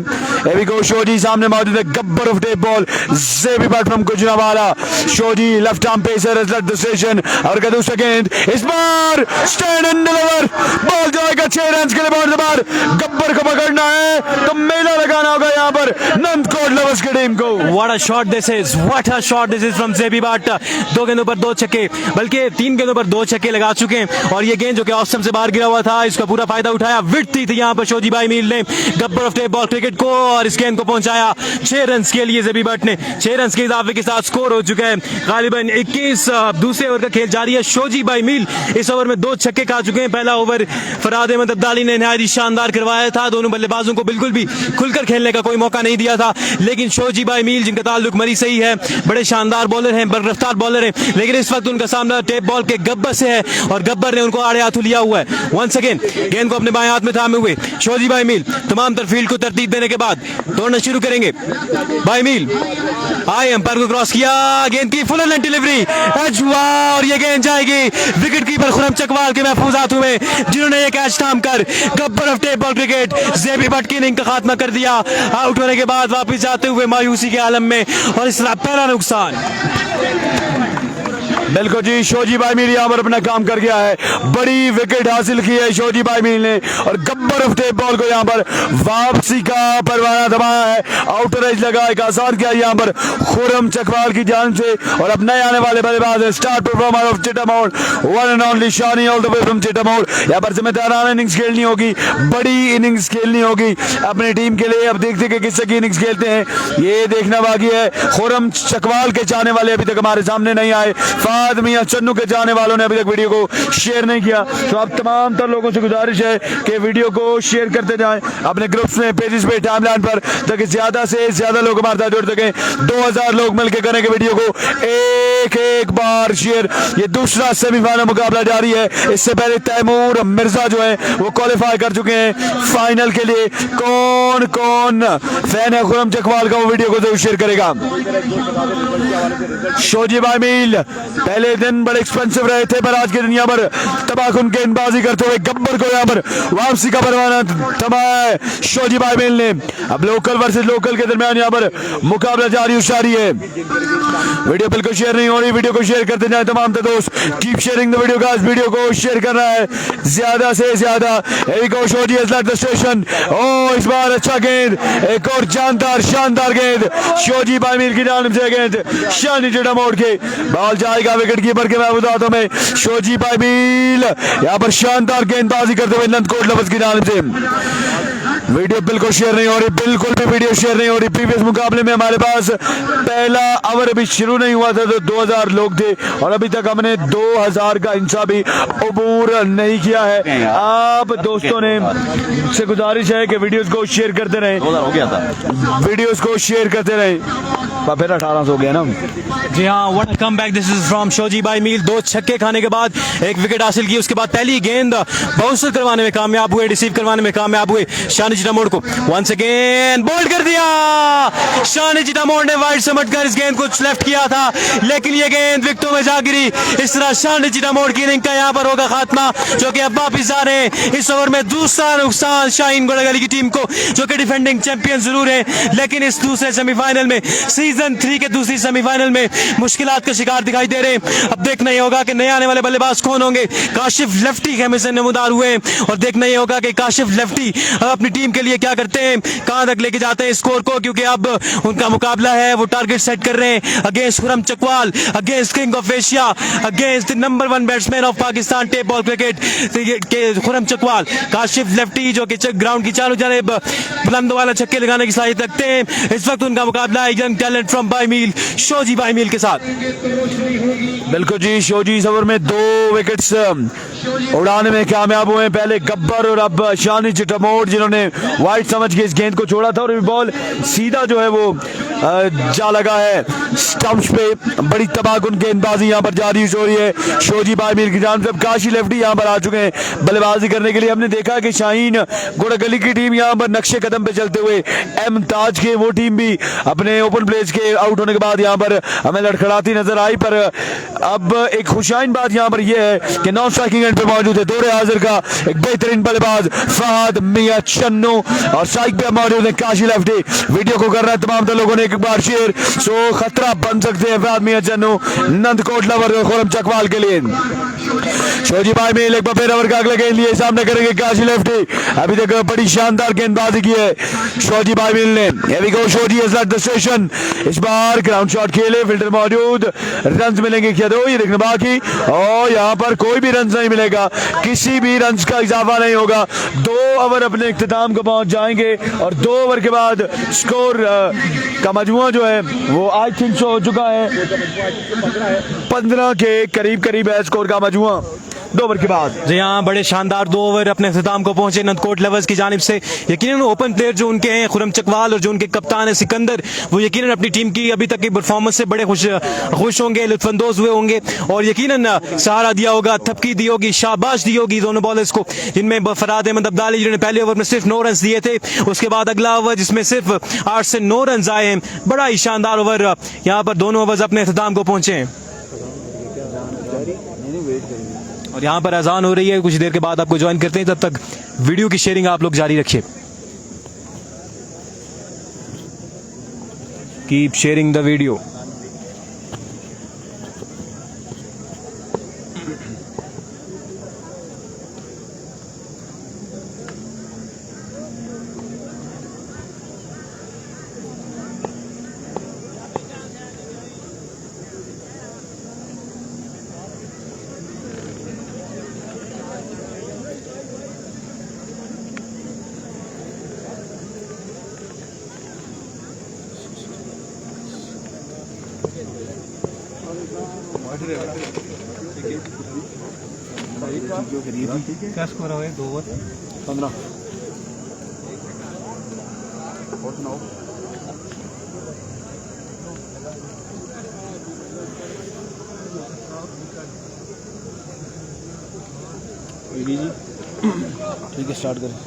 एवी को शोजी सामने मौजूद है। Gabbar of tape ball JB Bhatt from Gujranwala. Shoji left arm pacer is at the station और का दूसरा गेंद इस बार स्टैंड एंड डिलीवर। बॉल जाएगा 6 रन के लिए। बहुत बार गब्बर को पकड़ना है तो मेला लगाना होगा यहाँ पर नंदकोट लवर्स की टीम को। What a shot this is! What a shot this is from Zebi Bhatt. 2 गेंदों पर 2 छक्के, बल्कि 3 गेंदों पर 2 छक्के लगा चुके हैं और ये गेंद जो कि ऑस्टम से बाहर गिरा हुआ था इसका पूरा फायदा उठाया। विड्थ थी यहाँ पर शोजी भाई मील ने Gabbar of tape ball cricket को और इस गेंद को पहुंचाया 6 रन के लिए। जेबी भट्ट ने 6 रन के इजाफे के साथ स्कोर हो चुका है गालिबन 21। दूसरे ओवर का खेल जारी है। शोजी भाई मील इस ओवर में 2 छक्के खा चुके हैं। पहला ओवर फराद अहमद अब्दाली ने नहायत शानदार करवाया था। दोनों बल्लेबाजों को बिल्कुल भी खुलकर खेलने का कोई मौका नहीं दिया था, लेकिन शोजी भाई मील जिनका ताल्लुक मरी से ही है, बड़े शानदार बॉलर हैं, रफ्तार बॉलर हैं, लेकिन इस वक्त उनका सामना टेप बॉल के गब्बर से है और गब्बर ने उनको आड़े हाथों लिया हुआ है। वंस अगेन गेंद को अपने बाएं हाथ में थामे हुए शोजी भाई मील तमाम तर फील्ड को तरतीब देने के बाद दौड़ना शुरू करेंगे। भाई मील आए अंपायर को क्रॉस किया, गेंद की फुल एंड डिलीवरी एज हुआ और ये गेंद जाएगी विकेट कीपर खुरम चकवाल के महफूज हाथों में, जिन्होंने एक कैच थाम कर Gabbar of tape ball cricket JB Bhatt की इनिंग का खात्मा कर दिया। आउट होने के बाद वापस जाते हुए मायूसी के आलम में और इस पहला नुकसान। बिल्कुल जी, शोजी भाई मील यहाँ पर अपना काम कर गया है। बड़ी विकेट हासिल की है शोजी भाई मील ने और गब्बर ऑफ टेप बॉल को यहाँ पर वापसी का परवाना दबाया है। आउटर एज लगा, एक आसान किया यहाँ पर खुरम चकवाल की जान से और अब नए आने वाले बल्लेबाज है star performer of Chitamod, one and only Shani all the way from Chitamod. यहाँ पर जिम्मेदाराना इनिंग्स खेलनी होगी, बड़ी इनिंग्स खेलनी होगी अपनी टीम के लिए। अब देखते हैं किस की इनिंग्स खेलते हैं, ये देखना बाकी है। खुरम चकवाल के चाहने वाले अभी तक हमारे सामने नहीं आए। मियां चन्नू के जाने वालों ने अभी तक वीडियो को शेयर नहीं किया, तो आप तमाम तर लोगों से गुजारिश है कि वीडियो को शेयर करते जाएं अपने ग्रुप्स में, पेजेस पे, टाइमलाइन पर, ताकि ज्यादा से ज्यादा लोग हमारे साथ जुड़ सकें। 2000 लोग मिलकर करेंगे वीडियो को एक बार शेयर। ये दूसरा सेमीफाइनल मुकाबला जारी है। इससे पहले तैमूर मिर्जा जो है वो क्वालिफाई कर चुके हैं फाइनल के लिए। कौन कौन फैन है खुरम चकवाल का, वो वीडियो को जरूर शेयर करेगा। शोजी भाई मील पहले दिन बड़े एक्सपेंसिव रहे थे, पर आज की दुनिया पर तबाहकुन गेंदबाजी करते हुए गब्बर को यहाँ पर वापसी का परवाना थमाया शोजी भाई मील ने। अब लोकल वर्सेस लोकल के दरमियान यहाँ पर मुकाबला जारी है। वीडियो बिल्कुल शेयर नहीं हो रही, वीडियो को शेयर करते जाए तमाम दोस्त। Keep sharing the video guys, video को शेयर करना है ज्यादा से ज्यादा। शोजी इज एट द स्टेशन। ओ इस बार अच्छा गेंद, एक और जानदार शानदार गेंद शोजी भाई मील की जानिब से। गेंद शानी चिटा मोड़ के बॉल जाएगा विकेट कीपर के महफूज हाथों में। शोजी भाई मील यहाँ पर शानदार गेंदबाजी करते हुए नंदकोट लवर्स की जानिब से। वीडियो बिल्कुल शेयर नहीं हो रही, बिल्कुल भी वीडियो शेयर नहीं हो रही। प्रीवियस मुकाबले में हमारे पास पहला ओवर अभी शुरू नहीं हुआ था तो 2000 लोग थे और अभी तक हमने 2000 का इंचा भी अबूर नहीं किया है। आप दोस्तों ने से गुजारिश है कि वीडियोस को शेयर करते रहें। 2000 हो गया था, वीडियोस को शेयर करते रहें। फिर 1800 हो गया ना जी हाँ। What a comeback this is from Shoji भाई मील। 2 छक्के खाने के बाद 1 विकेट हासिल की। उसके बाद पहली गेंद बाउंसर करवाने में कामयाब हुए, रिसीव करवाने में कामयाब हुए शानी चिटामोड़ को। वंस अगेन बोल्ड कर दिया शानी चिटामोड़ ने, वाइड समझकर इस गेंद को लेफ्ट किया था, लेकिन ये गेंद विकेटों में जा गिरी। इस तरह शानी चिटामोड़ की इनिंग का यहाँ पर होगा खात्मा, जो कि अब वापिस आ रहे हैं। इस ओवर में दूसरा नुकसान शाहीन गोड़ागली की टीम को, जो कि डिफेंडिंग चैंपियन जरूर है, लेकिन इस दूसरे सेमीफाइनल में, सीजन 3 के दूसरी सेमीफाइनल में मुश्किलात का शिकार दिखाई दे रहे हैं। अब देखना यह होगा कि नए आने वाले बल्लेबाज कौन होंगे। काशिफ लेफ्टी खेमे से नमूदार हुए और देखना यह होगा कि काशिफ लेफ्टी अपनी टीम के लिए क्या करते हैं, कहां तक लेके जाते हैं स्कोर को, क्योंकि अब उनका मुकाबला है, वो टारगेट सेट कर रहे हैं against Khurram Chakwal, against king of Asia, against the number 1 batsman of Pakistan tape ball cricket के खुरम चकवाल। काशिफ लेफ्टी जो कि ग्राउंड की चारों जानिब बुलंद वाला छक्के लगाने की सलाहियत रखते हैं। इस वक्त उनका मुकाबला है यंग टैलेंट हिट फ्रॉम बाईमील, शोजी बाईमील के साथ। बिल्कुल जी, शोजी इस ओवर में 2 विकेट्स उड़ाने में कामयाब हुए। पहले गब्बर और अब शानी चिटमोट जिन्होंने वाइड समझ के इस गेंद को छोड़ा था, और बॉल सीधा जो है वो जा लगा है स्टंप्स पे। बड़ी तबाहकुन गेंदबाजी यहाँ पर जारी हो रही है शोजी बाईमील की जान से। काशी लेफ्टी यहाँ पर आ चुके हैं बल्लेबाजी करने के लिए। हमने देखा कि शाहीन गोड़ागली की टीम यहाँ पर नक्शे कदम पे चलते हुए एम ताज के वो टीम भी अपने ओपन प्लेस के आउट होने के बाद यहाँ पर हमें लड़खड़ाती नजर आई। पर अब एक खुशाइन बात यहाँ पर यह है कि नॉन स्ट्राइकिंग एंड पे मौजूद है दौरे हाजिर का एक बेहतरीन बल्लेबाज फहद मियां चन्नू, और साइड पे मौजूद है काशी लेफ्टी। वीडियो को कर रहा है तमाम लोगों ने एक बार शेयर। सो खतरा बन सकते हैं फहद मियां चन्नू नंदकोट लवर और खुरम चकवाल के लिए। शोजी बाईमील एक बार फिर ओवर का अगले गेंद लिए सामने करेंगे काशी लेफ्टी। अभी तक बड़ी शानदार गेंदबाजी की है शोजी बाईमील ने। Here we go, शोजी has left the station। इस बार ग्राउंड शॉट खेले, फील्डर मौजूद, रन मिलेंगे क्या दो ये देखना बाकी, और यहाँ पर कोई भी रन नहीं मिलेगा, किसी भी रन का इजाफा नहीं होगा। 2 ओवर अपने इख्तिताम को पहुंच जाएंगे और 2 ओवर के बाद स्कोर का मजमुआ जो है वो आई थिंक सो हो चुका है 15 के करीब करीब है स्कोर का मजमुआ 2 ओवर के बाद। जी हाँ, बड़े शानदार 2 ओवर अपने इख्तिताम को पहुंचे नंदकोट लवर्स की जानिब से। यकीनन ओपन प्लेयर जो उनके हैं खुरम चकवाल और जो उनके कप्तान है सिकंदर, वो यकीनन अपनी टीम की अभी तक की परफॉर्मेंस से बड़े खुश होंगे, लुत्फानंदोज हुए होंगे, और यकीनन सहारा दिया होगा, थपकी दी होगी, शाबाश दी होगी दोनों बॉलर्स को, जिनमें फरहाद अहमद अब्दाली जिन्होंने पहले ओवर में सिर्फ 9 रन दिए थे, उसके बाद अगला ओवर जिसमें सिर्फ 8 से 9 रन आए हैं। बड़ा ही शानदार ओवर यहाँ पर दोनों ओवर्स अपने इख्तिताम को पहुंचे हैं। और यहाँ पर अजान हो रही है, कुछ देर के बाद आपको ज्वाइन करते हैं, तब तक वीडियो की शेयरिंग आप लोग जारी रखिए। Keep sharing the video. क्या स्कोर है 2 ओवर 15। ठीक है, स्टार्ट करें।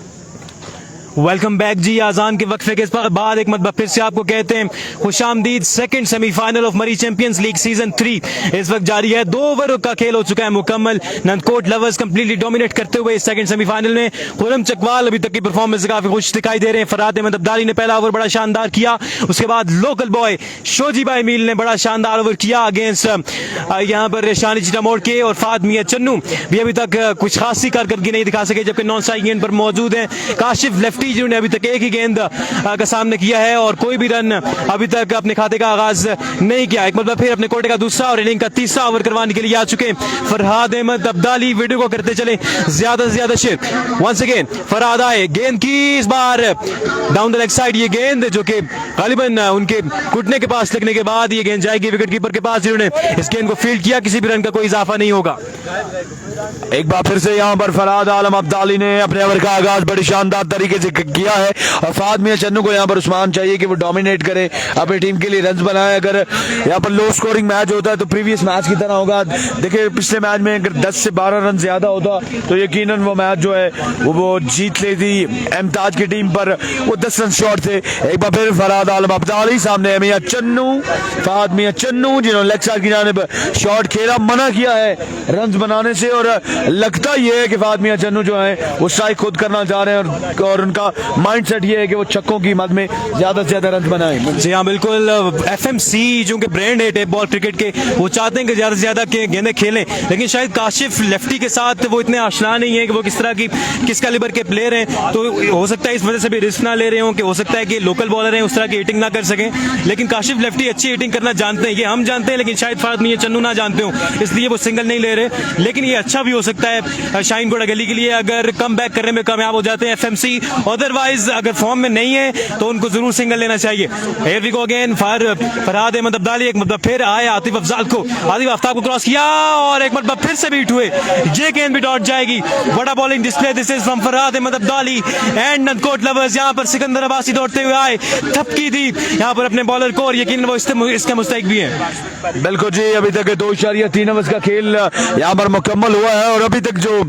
वेलकम बैक जी। आजान के वक्फे के बाद एक मरतबा फिर से आपको कहते हैं खुशामदीद। Second semifinal of Murree champions league season 3 इस वक्त जारी है। 2 ओवर का खेल हो चुका है मुकम्मल। नंदकोट लवर्स कंप्लीटली डोमिनेट करते हुए इस सेकंड सेमीफाइनल में। खुरम चकवाल अभी तक की परफॉर्मेंस काफी खुश दिखाई दे रहे हैं। फरहाद अहमद अब्दाली ने पहला ओवर बड़ा शानदार किया, उसके बाद लोकल बॉय शोजी बाईमील ने बड़ा शानदार ओवर किया अगेंस्ट यहाँ पर शानी चिटामोट के, और फहद मियां चन्नू भी अभी तक कुछ खासी कारकर्दगी नहीं दिखा सके, जबकि नॉन स्ट्राइक गेंद पर मौजूद है काशिफ लेफ्टी जिन्होंने अभी तक एक ही गेंद का सामना किया है और कोई भी रन अभी तक अपने खाते का आगाज नहीं किया। एक मतलब फिर अपने कोटे का दूसरा और इनिंग का तीसरा ओवर करवाने के लिए आ चुके फरहाद अहमद अब्दाली। वीडियो को करते चले ज्यादा से ज्यादा शेयर। वंस अगेन फरहाद आए, गेंद की इस बार डाउन द लेग साइड, ये गेंद जो कि गालिबन उनके घुटने के पास लगने के बाद ये गेंद जाएगी विकेट कीपर के पास, जिन्होंने इस गेंद को फील्ड किया। किसी भी रन का कोई इजाफा नहीं होगा। एक बार फिर से यहाँ पर फरहाद आलम अब्दाली ने अपने ओवर का आगाज बड़ी शानदार तरीके से किया है, और फहद मियां चन्नू को यहाँ पर उस्मान चाहिए कि वो डोमिनेट करे, अपनी टीम के लिए रन बनाए। अगर यहाँ पर लो स्कोरिंग मैच होता है तो प्रीवियस मैच की तरह होगा। देखिए पिछले मैच में अगर 10 से 12 रन ज्यादा होता तो यकीनन वो मैच जो है वो जीत लेती एमताज की टीम, पर वो 10 रन शॉर्ट थे। एक बार फिर फरहाद आलम अब्दाली सामने मियां चन्नू, फहद मियां चन्नू जिन्होंने लेग साइड की जानिब शॉट खेला, मना किया है रन बनाने से, और लगता यह है कि फहद मियां चन्नू जो है वो स्ट्राइक खुद करना चाह रहे हैं, और उनका माइंडसेट ये है कि वो छक्कों की मद में ज्यादा से ज्यादा रन बनाएं। जी हाँ बिल्कुल। एफएमसी जो कि ब्रांड है टेप बॉल क्रिकेट के, वो चाहते हैं कि ज्यादा से ज्यादा गेंदें खेलें, लेकिन शायद काशिफ लेफ्टी के साथ वो इतने आशना नहीं है कि वो किस तरह की किस कैलिबर के प्लेयर हैं, तो हो सकता है इस वजह से भी रिस्क ना ले रहे हो, कि हो सकता है कि लोकल बॉलर हैं उस तरह की हिटिंग ना कर सकें। लेकिन काशिफ लेफ्टी अच्छी हिटिंग करना जानते हैं, ये हम जानते हैं, लेकिन शायद फहद मियां चन्नू ना जानते हो, इसलिए वो सिंगल नहीं ले रहे। लेकिन ये अच्छा भी हो सकता है शाहीन गोड़ागली के लिए अगर कम बैक करने में कामयाब हो जाते हैं एफएमसी, अदरवाइज अगर फॉर्म में नहीं है तो उनको जरूर सिंगल लेना चाहिए। Here we go again Farhad Ahmed Abdali एक मतलब फिर आए आतिफ अफजाल को, आतिफ आफ्ताब को क्रॉस किया और एक मतलब फिर से बीट हुए, ये गेंद भी डॉट जाएगी। बड़ा bowling display this is from Farhad Ahmed Abdali and Nankot lovers. यहाँ पर सिकंदर अब्बासी दौड़ते हुए आए, थपकी दी यहाँ पर अपने बॉलर को और यकीन वो इसका मुस्तहिक भी है। बिल्कुल जी, अभी तक 2.3 ओवर्स का खेल यहाँ पर मुकम्मल हुआ है और अभी तक जो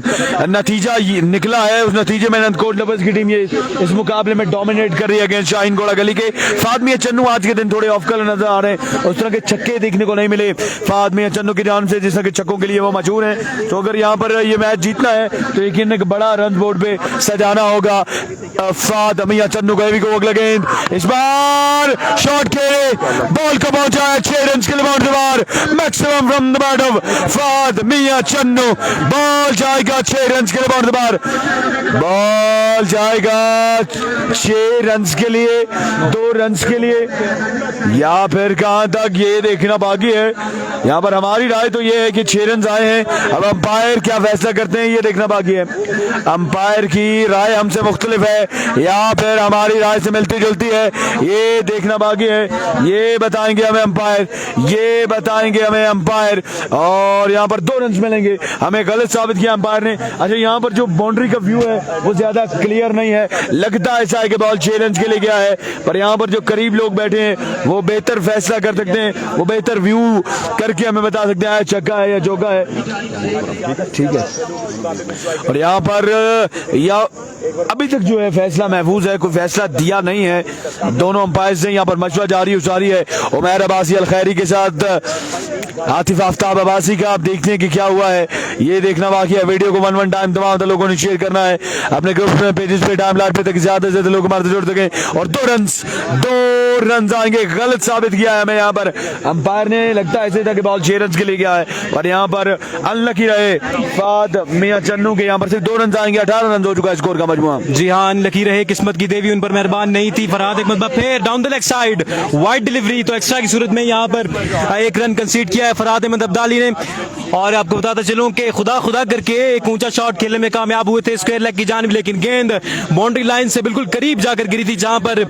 नतीजा निकला है उस नतीजे में नंदकोट लवर्स की टीम ये इस मुकाबले में डोमिनेट कर रही है अगेंस्ट शाहीन घोड़ा गली के। फाद मियां चन्नू आज के दिन थोड़े ऑफ कलर नजर आ रहे हैं, उस तरह के छक्के देखने को नहीं मिले फाद मियां चन्नू की जान से जिस तरह के छक्कों के लिए वो मशहूर हैं। तो अगर यहाँ पर ये मैच जीतना है तो यकीन एक बड़ा रन बोर्ड पे सजाना होगा फाद मियां चन्नू का। को अगला गेंद इस बार शॉट के बॉल को पहुंचा है 6 रन के लिए बाउंड्री बार maximum from the bat of Fahd Mian Channu. Ball जाएगा 6 रन के लिए बाउंड्री बार, बॉल जाएगा 6 रन के लिए, 2 रन के लिए या फिर कहां तक ये देखना बाकी है। यहाँ पर हमारी राय तो ये है कि 6 रन आए हैं, अब अंपायर क्या फैसला करते हैं ये देखना बाकी है। अंपायर की राय हमसे मुख्तलिफ है या फिर हमारी राय से मिलती जुलती है ये देखना बाकी है, ये बताएंगे हमें अंपायर, ये बताएंगे हमें अंपायर। और यहाँ पर 2 रन मिलेंगे, हमें गलत साबित किया अंपायर ने। अच्छा यहाँ पर जो बाउंड्री का व्यू है वो ज्यादा क्लियर नहीं है, लगता ऐसा है कि बॉल 6 रन के लिए गया है, पर यहाँ पर जो करीब लोग बैठे हैं वो बेहतर फैसला कर सकते हैं, वो बेहतर व्यू करके हमें बता सकते हैं छक्का है या चौका है। ठीक है, और यहाँ पर या अभी तक जो है फैसला महफूज है, कोई फैसला दिया नहीं है। दोनों अंपायर से यहाँ पर मशवरा जारी है उमैर अब्बासी अल खैरी के साथ आतिफ आफ्ताब अब्बासी का। आप देखते हैं कि क्या हुआ है, ये देखना बाकी है। वीडियो को 1 टाइम तमाम लोगों ने शेयर करना है अपने ग्रुप में, पेजेस पे, टाइम लाइट पे, तक ज्यादा से ज्यादा लोग हमारे जुड़ सके। और 2 रन आएंगे, गलत साबित किया है हमें यहाँ पर अंपायर ने, लगता है ऐसे था कि बॉल 6 रन के लिए गया है, पर यहाँ पर अनलकी रहे फाद मियां चन्नू के। यहाँ पर सिर्फ 2 रन आएंगे, 18 रन हो चुका है स्कोर का मजमुआ। जी हाँ, अनलकी रहे, किस्मत की देवी उन पर मेहरबान नहीं थी। फरहाद एक मतलब फिर down the leg side wide delivery, तो एक्स्ट्रा की सूरत में यहाँ पर 1 रन कंसीड किया है फरहाद अहमद अब्दाली ने। और आपको बताता चलूं कि खुदा करके एक ऊंचा शॉट खेलने में कामयाब हुए थे स्क्वायर लेग की जानिब, लेकिन गेंद बाउंड्री लाइन से बिल्कुल करीब जाकर गिरी थी, जहां पर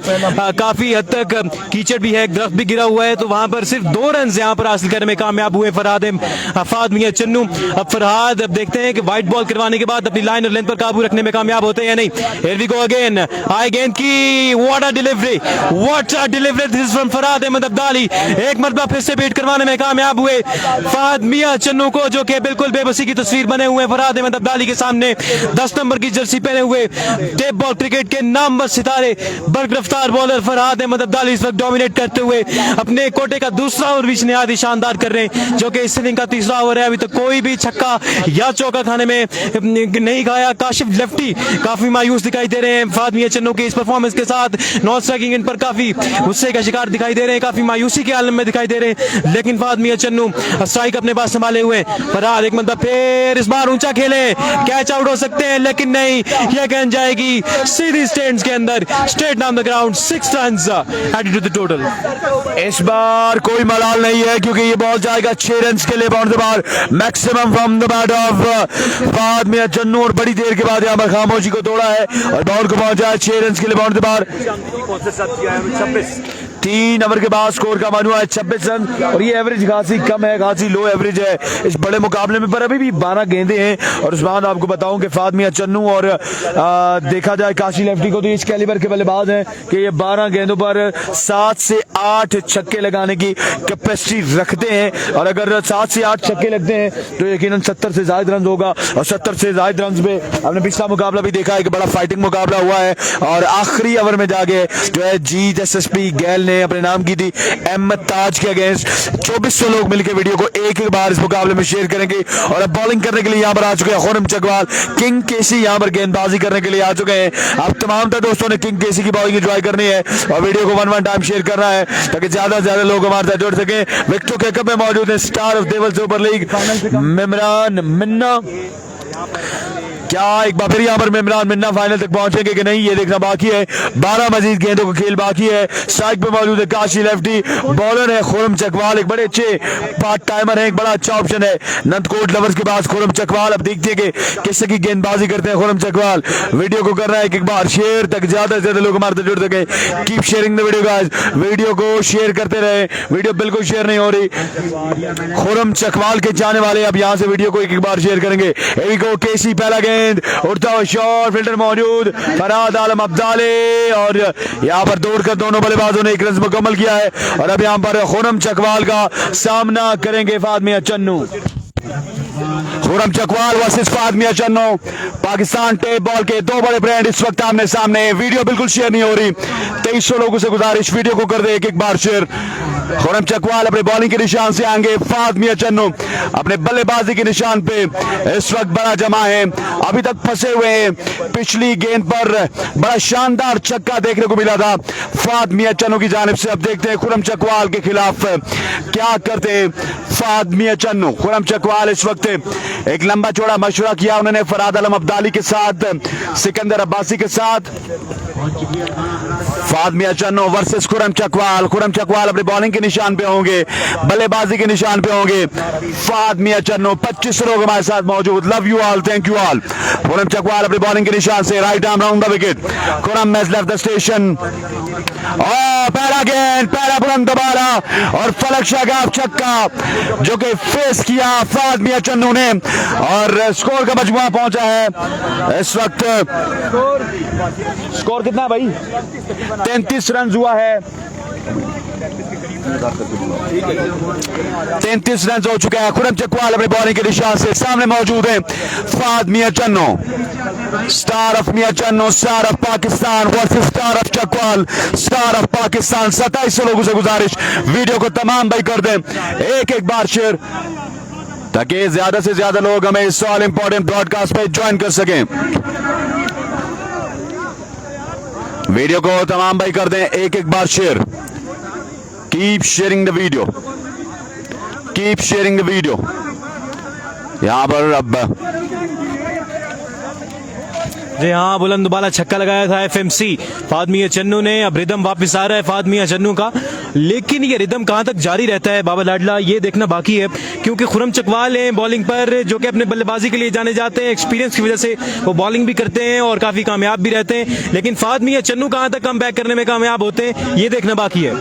काफी हद तक कीचड़ भी है, दरख्त भी गिरा हुआ है। तो वहां पर सिर्फ 2 रन यहां पर हासिल करने में कामयाब हुए फाद मियां चन्नू। अब फरहाद अब देखते हैं कि वाइट बॉल करवाने के बाद अपनी लाइन और लेंथ पर काबू रखने में कामयाब होते हैं या नहीं। Here we go again, high गेंद की, what a delivery, what a delivery this is from Farhad Ahmed Abdali. एक मरतबा फिर से बीट करवाने में कामयाब हुए फाद मियां चन्नू को, जो कि बिल्कुल बेबसी की तस्वीर बने हुए फरहाद अहमद अब्दाली के सामने 10 नंबर की जर्सी पहने हुए टेप बॉल क्रिकेट के नामवर सितारे बर्ग रफ्तार बॉलर फरहाद अहमद अब्दाली इस वक्त डोमिनेट करते हुए अपने कोटे का दूसरा ओवर भी निहायत ही शानदार कर रहे हैं, जो कि इस इनिंग का तीसरा ओवर है। अभी तक कोई भी छक्का या चौका खाने में नहीं खाया। काशिफ लेफ्टी काफी मायूस दिखाई दे रहे हैं फाद मियां चन्नू की इस परफॉर्मेंस के साथ, नॉन स्ट्राइकिंग इन पर काफी गुस्से का शिकार दिखाई दे रहे हैं, काफी मायूसी के आलम में दिखाई दे रहे हैं। लेकिन फाद मियां चन्नू स्ट्राइक अपने पास संभाले हुए। फरहाद एक मतलब फिर इस बार ऊंचा खेले, कैच आउट हो सकते हैं, लेकिन नहीं, यह गेंद जाएगी सीधी स्टैंड्स के अंदर, straight down the ground. 6 runs added to the total. इस बार कोई मलाल नहीं है क्योंकि ये बॉल जाएगा 6 रन के लिए बाउंड्री बार maximum from the bat of Fahd Mian Channu. और बड़ी देर के बाद यहाँ पर खामोशी को तोड़ा है और बॉल को पहुंचा है 6 रन के लिए बाउंड्री बार। 3 ओवर के बाद स्कोर का मजमुआ है 26 रन और ये एवरेज खासी कम है, खासी लो एवरेज है इस बड़े मुकाबले में, पर अभी भी 12 गेंदें हैं। और उस बाद आपको बताऊं कि फाद मियां चन्नू और देखा जाए काशी लेफ्टी को तो इस कैलिबर के बल्लेबाज हैं कि ये 12 गेंदों पर 7 से 8 छक्के लगाने की कैपेसिटी रखते हैं। और अगर 7 से 8 छक्के लगते हैं तो यकीनन 70 से ज्यादा रन होगा, और 70 से ज्यादा रन पे हमने पिछला मुकाबला भी देखा है कि बड़ा फाइटिंग मुकाबला हुआ है। और आखिरी ओवर में जाके जो है जीत SSP गैल ने अपने नाम की थी अहमद ताज के अगेंस्ट। 2400 लोग मिलकर वीडियो को एक बार इस मुकाबले में शेयर करेंगे। और अब बॉलिंग करने के लिए यहाँ पर आ चुके हैं खुरम चकवाल, किंग केसी यहाँ पर गेंदबाजी करने के लिए आ चुके हैं। अब तमाम दोस्तों ने किंग केसी की बॉलिंग एंजॉय करनी है और वीडियो को 1 टाइम शेयर करना है ताकि ज्यादा से ज्यादा लोग हमारे साथ जुड़ सके। विक्टो के कप में मौजूद है star of Deval super league Mimran Minna, क्या एक बार फिर यहाँ पर इमरान मिन्ना फाइनल तक पहुंचेंगे कि नहीं, ये देखना बाकी है। 12 मजीद गेंदों का खेल बाकी है। स्ट्राइक पे मौजूद है काशी, लेफ्टी बॉलर है खुरम चकवाल, एक बड़े अच्छे पार्ट टाइमर है, एक बड़ा अच्छा ऑप्शन है नंदकोट लवर्स के पास खुरम चकवाल। अब देखते हैं कि किस की गेंदबाजी करते हैं खुरम चकवाल। वीडियो को कर रहा है एक बार शेयर तक ज्यादा से ज्यादा लोग हमारे साथ जुड़ सके। Keep sharing the video guys, video को शेयर करते रहे। वीडियो बिल्कुल शेयर नहीं हो रही। खुरम चकवाल के चाहने वाले अब यहाँ से वीडियो को एक बार शेयर करेंगे। एवी को केसी, पहला गेंद उड़ता हुआ शॉट, फिल्टर मौजूद, फरहाद आलम अब्दाले, और यहाँ पर दौड़कर दोनों बल्लेबाजों ने एक रन मुकम्मल किया है। और अब यहाँ पर खुरम चकवाल का सामना करेंगे Fahd Mian Channu. Khurram Chakwal versus Fahd Mian Channu. Pakistan tape ball के दो बड़े ब्रांड इस वक्त आमने सामने। वीडियो बिल्कुल शेयर नहीं हो रही। 2300 लोगों से गुजारिश, वीडियो को कर दे एक बार शेयर। खुरम चकवाल अपने बॉलिंग के निशान से आएंगे, फाद मियां चन्नू अपने बल्लेबाजी के निशान पे इस वक्त बड़ा जमा है, अभी तक फंसे हुए हैं। पिछली गेंद पर बड़ा शानदार छक्का देखने को मिला था फाद मियां चन्नू की जानिब से। अब देखते हैं खुरम चकवाल के खिलाफ क्या करते फाद मियां चन्नू। खुरम चकवाल इस वक्त एक लंबा चौड़ा मशवरा किया उन्होंने फरहाद आलम अब्दाली के साथ, सिकंदर अब्बासी के साथ। Fahd Mian Channu versus Khurram Chakwal. खुरम चकवाल अपने बॉलिंग के निशान पे होंगे, बल्लेबाजी के निशान पे होंगे फाद मियां चन्नू। 25 लोग हमारे साथ मौजूद। Love you all, thank you all. Khurram Chakwal अपने बॉलिंग के निशान से, right arm round the wicket. Khurram has left the station. पहला गेंद, पहला बुलंद दोबारा, और फलक शागाब छक्का जो कि फेस किया फाद मियां चन्नू ने, और स्कोर का मजमुआ पहुंचा है इस वक्त। स्कोर कितना भाई? 33 रन हुआ है। 33 रन हो चुका है। खुरम चकवाल अपने बॉलिंग के निशान से, सामने मौजूद है Fahad Mian Channu. Star of Mian Channu, star of Pakistan versus star of Chakwal, star of Pakistan. 2700 लोगों से गुजारिश, वीडियो को तमाम भाई कर दें एक बार शेयर, ताकि ज्यादा से ज्यादा लोग हमें इस ऑल इंपॉर्टेंट ब्रॉडकास्ट पे ज्वाइन कर सकें। वीडियो को तमाम भाई कर दें एक बार share. Keep sharing the video, keep sharing the video. यहां पर अब जी हाँ, बुलंद बाला छक्का लगाया था एफएमसी फाद मियां चन्नू ने। अब रिदम वापस आ रहा है फाद मियां चन्नू का, लेकिन ये रिदम कहां तक जारी रहता है बाबा लाडला, ये देखना बाकी है। क्योंकि खुरम चकवाल हैं बॉलिंग पर, जो कि अपने बल्लेबाजी के लिए जाने जाते हैं, एक्सपीरियंस की वजह से वो बॉलिंग भी करते हैं और काफी कामयाब भी रहते हैं। लेकिन फाद मियां चन्नू कहां तक कम बैक करने में कामयाब होते हैं, ये देखना बाकी है।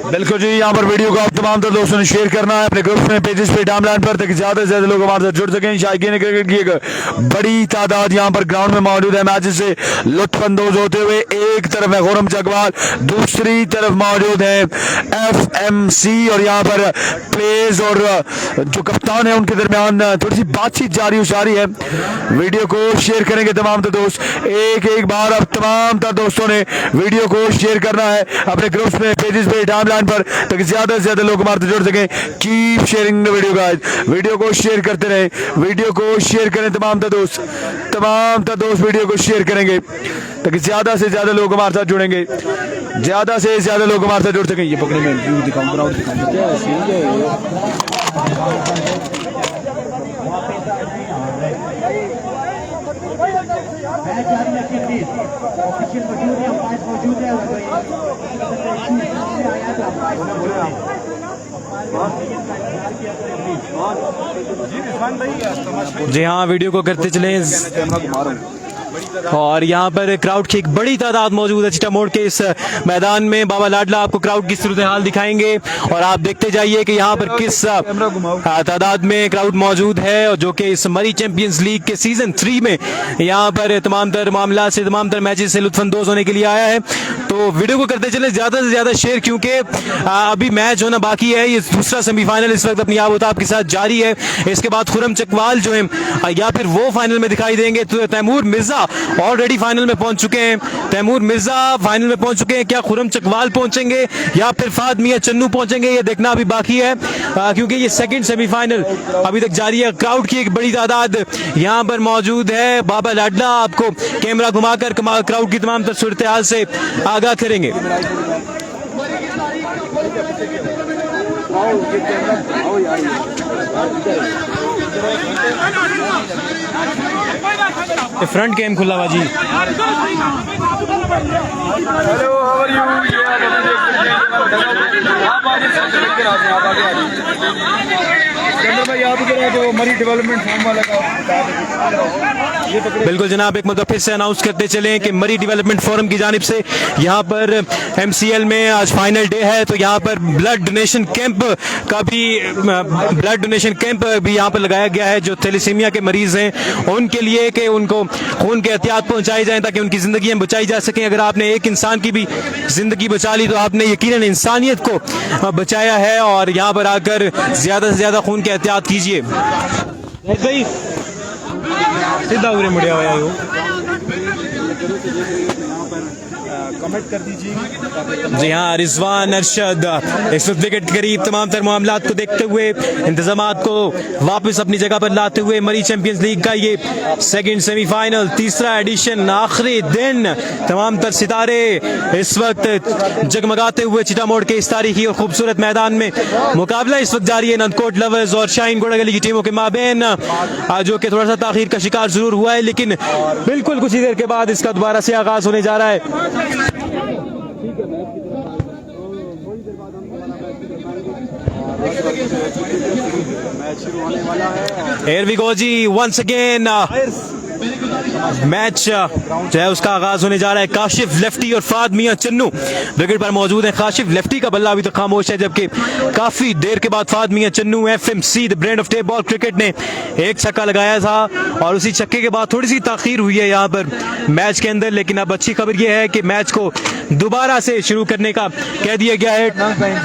बिल्कुल जी, यहाँ पर वीडियो को आप तमाम तर दोस्तों ने शेयर करना है अपने ग्रुप्स में, पेजेस पे, टाइमलाइन पर, ताकि ज्यादा से ज्यादा लोग हमारे साथ जुड़ सकें। शायकीन क्रिकेट की एक बड़ी तादाद यहाँ पर ग्राउंड में मौजूद है, मैच से लुत्फानंदोज होते हुए। एक तरफ है खुरम चकवाल, दूसरी तरफ मौजूद है एफएमसी, और यहाँ पर प्लेयर्स और जो कप्तान है उनके दरमियान थोड़ी सी बातचीत जारी उसारी है। वीडियो को शेयर करेंगे तमाम तर दोस्त एक बार। अब तमाम तर दोस्तों ने वीडियो को शेयर करना है अपने ग्रुप्स में, पेजेस पे, टाइमलाइन पर, ताकि ज्यादा से ज्यादा लोग हमारे से जुड़ सकें। Keep sharing the video guys, video को शेयर करते रहें, वीडियो को शेयर करें तमाम दोस्त वीडियो को शेयर करेंगे, ताकि ज्यादा से ज्यादा लोग हमारे साथ जुड़ेंगे, ज्यादा से ज्यादा लोग हमारे साथ जुड़ सकें। ये पकड़े में व्यू दिखाऊं, ग्राउंड दिखाऊं, क्या जी हाँ, वीडियो को करते चलें। और यहाँ पर क्राउड की एक बड़ी तादाद मौजूद है चिटा मोड़ के इस मैदान में। बाबा लाडला आपको क्राउड की सूरत हाल दिखाएंगे, और आप देखते जाइए कि यहाँ पर किस तादाद में क्राउड मौजूद है, और जो कि इस मरी चैंपियंस लीग के सीजन 3 में यहाँ पर तमाम तर मामला से, तमाम तर मैचेस से लुत्फानंदोज होने के लिए आया है। तो वीडियो को करते चले ज्यादा से ज्यादा शेयर, क्योंकि अभी मैच होना बाकी है। ये दूसरा सेमीफाइनल इस वक्त अपनी आपके साथ जारी है। इसके बाद खुरम चकवाल जो है या फिर वो फाइनल में दिखाई देंगे। तो तैमूर मिर्जा ऑलरेडी फाइनल में पहुंच चुके हैं, तैमूर मिर्जा फाइनल में पहुंच चुके हैं। क्या खुरम चकवाल पहुंचेंगे या फिर फाद मियां चन्नू पहुंचेंगे, ये देखना अभी बाकी है, क्योंकि ये सेकंड सेमीफाइनल अभी तक जारी है। क्राउड की एक बड़ी तादाद यहाँ पर मौजूद है। बाबा लाडला आपको कैमरा घुमाकर क्राउड की तमाम सूरत हाल से आगाह करेंगे। फ्रंट गेम खुला हुआ जी। Hello, how are you? ये आप अभी देख सकते हैं, आप आगे सेल्फी लेकर आ जाए, आप आगे आ जाइए। चंद्र भाई आप इधर आ जाओ, मरी डेवलपमेंट फार्म वाला का ये पकड़े। बिल्कुल जनाब, एक मतलब फिर से अनाउंस करते चले कि मरी डेवलपमेंट फोरम की जानिब से यहाँ पर MCL में आज फाइनल डे है, तो यहाँ पर ब्लड डोनेशन कैंप का भी यहाँ पर लगाया गया है। जो थैलेसीमिया के मरीज हैं उनके लिए कि उनको खून के एहतियात पहुँचाई जाए ताकि उनकी ज़िंदगी बचाई जा सकें। अगर आपने एक इंसान की भी ज़िंदगी बचा ली तो आपने यकीनन इंसानियत को बचाया है। और यहाँ पर आकर ज़्यादा से ज़्यादा खून के एहतियात कीजिए। भाई सीधा उरे मुड़िया हुआ है वो। कमेंट कर दीजिए। जी हाँ, रिजवान अरशद इस वक्त विकेट के करीब तमाम तर मामलात को देखते हुए, इंतजामात को वापस अपनी जगह पर लाते हुए मरी चैंपियंस लीग का ये सेकंड सेमीफाइनल, तीसरा एडिशन, आखिरी दिन, तमाम तर सितारे इस वक्त जगमगाते हुए चिटा मोड़ के इस तारीखी और खूबसूरत मैदान में मुकाबला इस वक्त जारी है नंदकोट लवर्स और शाहीन घोड़ागली की टीमों के माबेन, जो कि थोड़ा सा ताखीर का शिकार जरूर हुआ है, लेकिन बिल्कुल कुछ ही देर के बाद इसका दोबारा से आगाज होने जा रहा है। Here we go जी, once again मैच जो है उसका आगाज होने जा रहा है। काशिफ लेफ्टी और फाद मियां चन्नू विकेट पर मौजूद है। काशिफ लेफ्टी का बल्ला अभी तो खामोश है, जबकि काफी देर के बाद फाद Mian Channu FMC the brand of tape ball cricket ने एक छक्का लगाया था और उसी छक्के के बाद थोड़ी सी ताखीर हुई है यहाँ पर मैच के अंदर, लेकिन अब अच्छी खबर यह है कि मैच को दोबारा से शुरू करने का कह दिया गया है।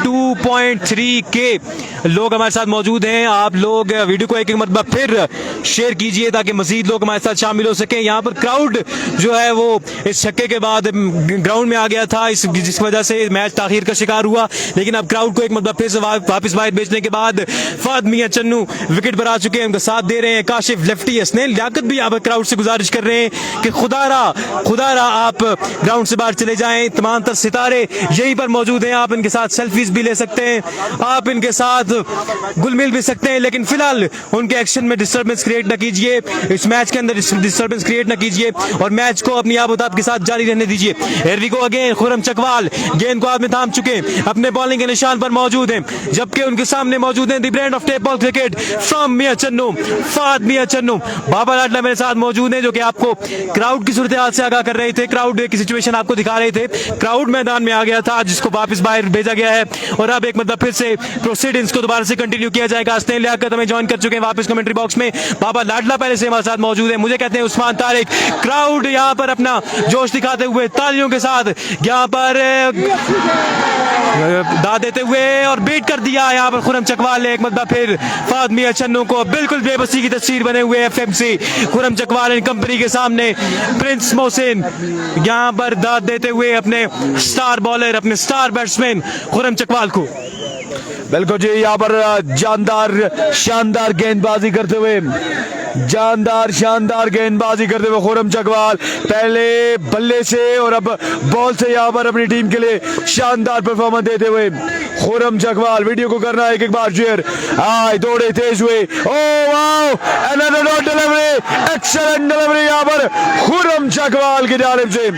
2.3K लोग हमारे साथ मौजूद हैं। आप लोग वीडियो को एक मरतबा फिर शेयर कीजिए ताकि मजीद लोग हमारे साथ शामिल हो सके। यहाँ पर क्राउड जो है वो इस छक्के के बाद ग्राउंड में आ गया था, जिस वजह से मैच ताखीर का शिकार हुआ, लेकिन अब क्राउड को एक मतलब फिर से वापस बाहर भेजने के बाद फाद मियां चन्नू विकेट पर आ चुके हैं, उनका साथ दे रहे हैं। काशिफ लेफ्टी हसनैन लियाकत भी यहाँ पर क्राउड से गुजारिश कर रहे हैं कि खुदारा आप ग्राउंड से बाहर चले जाएं। तमाम तर सितारे यहीं पर मौजूद हैं, आप इनके साथ सेल्फीज भी ले सकते हैं, आप इनके साथ गुल मिल भी सकते हैं, लेकिन फिलहाल उनके एक्शन में डिस्टर्बेंस क्रिएट न कीजिए, इस मैच के अंदर डिस्टर्बेंस क्रिएट न कीजिए और मैच को अपनी आबोताब के साथ जारी रहने दीजिए। Here we go again, Khurram Chakwal गेंद को हाथ में थाम चुके हैं, अपने बॉलिंग के निशान पर मौजूद हैं, जबकि उनके सामने मौजूद हैं the brand of tape ball cricket from Mian Channu, Fad Mian Channu. Baba Ladla मेरे साथ मौजूद हैं जो कि आपको क्राउड की सूरत हाल से आगाह कर रहे थे, क्राउड की सिचुएशन आपको दिखा रहे थे। क्राउड मैदान में आ गया था जिसको वापस बाहर भेजा गया है और अब एक मतलब फिर से प्रोसीडिंग्स को दोबारा से कंटिन्यू किया जाएगा। हसनैन लियाकत हमें ज्वाइन कर चुके हैं वापस कमेंट्री बॉक्स में, बाबा लाडला पहले से हमारे साथ मौजूद है, मुझे कहते हैं उस्मान तारिक। क्राउड यहाँ पर अपना जोश दिखाते हुए तालियों के साथ यहाँ पर दाद देते हुए और बीट कर दिया यहाँ पर खुरम चकवाल ने एक मतलब फिर फाद मियां चन्नू को। बिल्कुल बेबसी की तस्वीर बने हुए FMC Khurram Chakwal and company के सामने प्रिंस मोहसिन यहाँ पर दाद देते हुए अपने स्टार बॉलर, अपने स्टार बैट्समैन खुरम चकवाल को। बिल्कुल जी, यहाँ पर शानदार गेंदबाजी करते हुए खुरम चकवाल पहले बल्ले से और अब बॉल से यहाँ पर अपनी टीम के लिए शानदार परफॉर्मेंस देते हुए खुरम चकवाल। वीडियो को करना है एक बार शेयर। हाय, दौड़े तेज हुए, oh wow, another dot delivery, excellent delivery यहाँ पर खुरम चकवाल की जानिब से।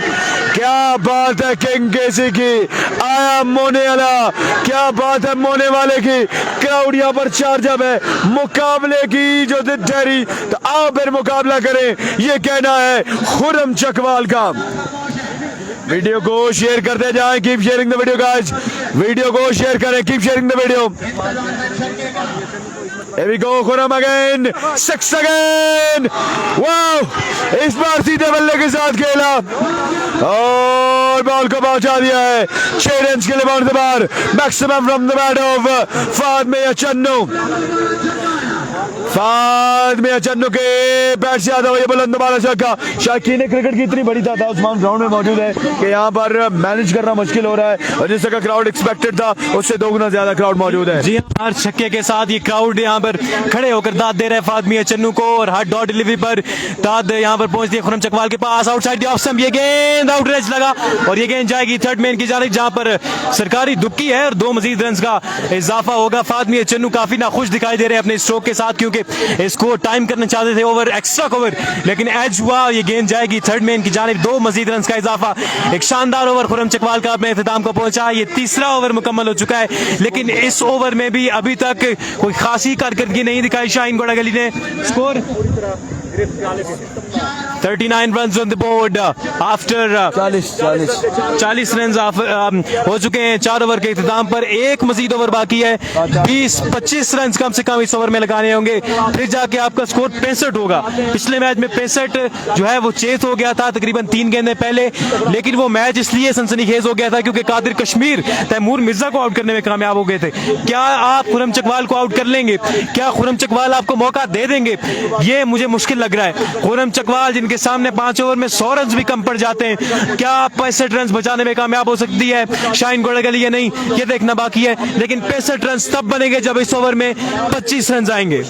क्या बात है किंग केसी की, आया मोने वाला, क्या बात है मोने वाले की। क्राउड यहाँ पर चार्जअप है मुकाबले की जो ठहरी, तो आओ फिर मुकाबला करें, ये कहना है खुरम चकवाल का। वीडियो को शेयर करते जाएं, keep sharing the video guys, video को शेयर करें, keep sharing the video. Here we go, Khurram again, 6 again, wow, इस बार सीधे बल्ले के साथ खेला और बॉल को पहुंचा दिया है 6 रन के लिए बाउंड बार, maximum from the bat of Fahd Mian Channu. Fad Mian Channu के बैट से आता हुआ ये बुलंद बाला छक्का। शायकीन क्रिकेट की इतनी बड़ी तादाद उस्मान ग्राउंड में मौजूद है कि यहाँ पर मैनेज करना मुश्किल हो रहा है और जिस तरह क्राउड एक्सपेक्टेड था उससे दोगुना ज्यादा क्राउड मौजूद है। जी हर छक्के के साथ ये क्राउड यहाँ पर खड़े होकर दाद दे रहे हैं फाद मियां चन्नू को और हर डॉट डिलीवरी पर दाद यहाँ पर पहुंचती है खुरम चकवाल के पास। आउटसाइड द ऑफ स्टंप ये गेंद आउट रेज लगा और ये गेंद जाएगी थर्ड मैन की जानिब, जहां पर सरकारी दुक्की है और 2 मजीद रन का इजाफा होगा। फाद मियां चन्नू काफी नाखुश दिखाई दे रहे हैं अपने स्ट्रोक के साथ। साथ, क्योंकि इसको टाइम करना चाहते थे ओवर, एक्स्ट्रा कवर, लेकिन एज हुआ, ये गेंद जाएगी थर्ड मैन की जानिब, 2 मजीद रन का इजाफा। एक शानदार ओवर खुर्रम चकवाल का अपने इख्तिताम को पहुंचा। ये तीसरा ओवर मुकम्मल हो चुका है, लेकिन इस ओवर में भी अभी तक कोई खासी कारकर्दगी नहीं दिखाई शाहीन गोड़ागली ने। Score 39 runs on the board after 40 run हो चुके हैं 4 ओवर के इख्तिताम पर। एक मजीद ओवर बाकी है, 20-25 रन कम से कम इस ओवर में लगाने होंगे, फिर जाके आपका स्कोर 65 होगा। पिछले मैच में 65 जो है वो चेस हो गया था तकरीबन 3 गेंदें पहले, लेकिन वो मैच इसलिए सनसनीखेज हो गया था क्योंकि कादिर कश्मीर तैमूर मिर्जा को आउट करने में कामयाब हो गए थे। क्या आप खुर्रम चकवाल को आउट कर लेंगे? क्या खुर्रम चकवाल आपको मौका दे देंगे? ये मुझे मुश्किल लग रहा है। खुर्रम चकवाल जिनके सामने 5 ओवर में 100 रन भी कम पड़ जाते हैं, क्या 65 रन बचाने में कामयाब हो सकती है शाहीन गोड़ागली या नहीं, ये देखना बाकी है। लेकिन 65 रन तब बनेंगे जब इस ओवर में 25 रन आएंगे।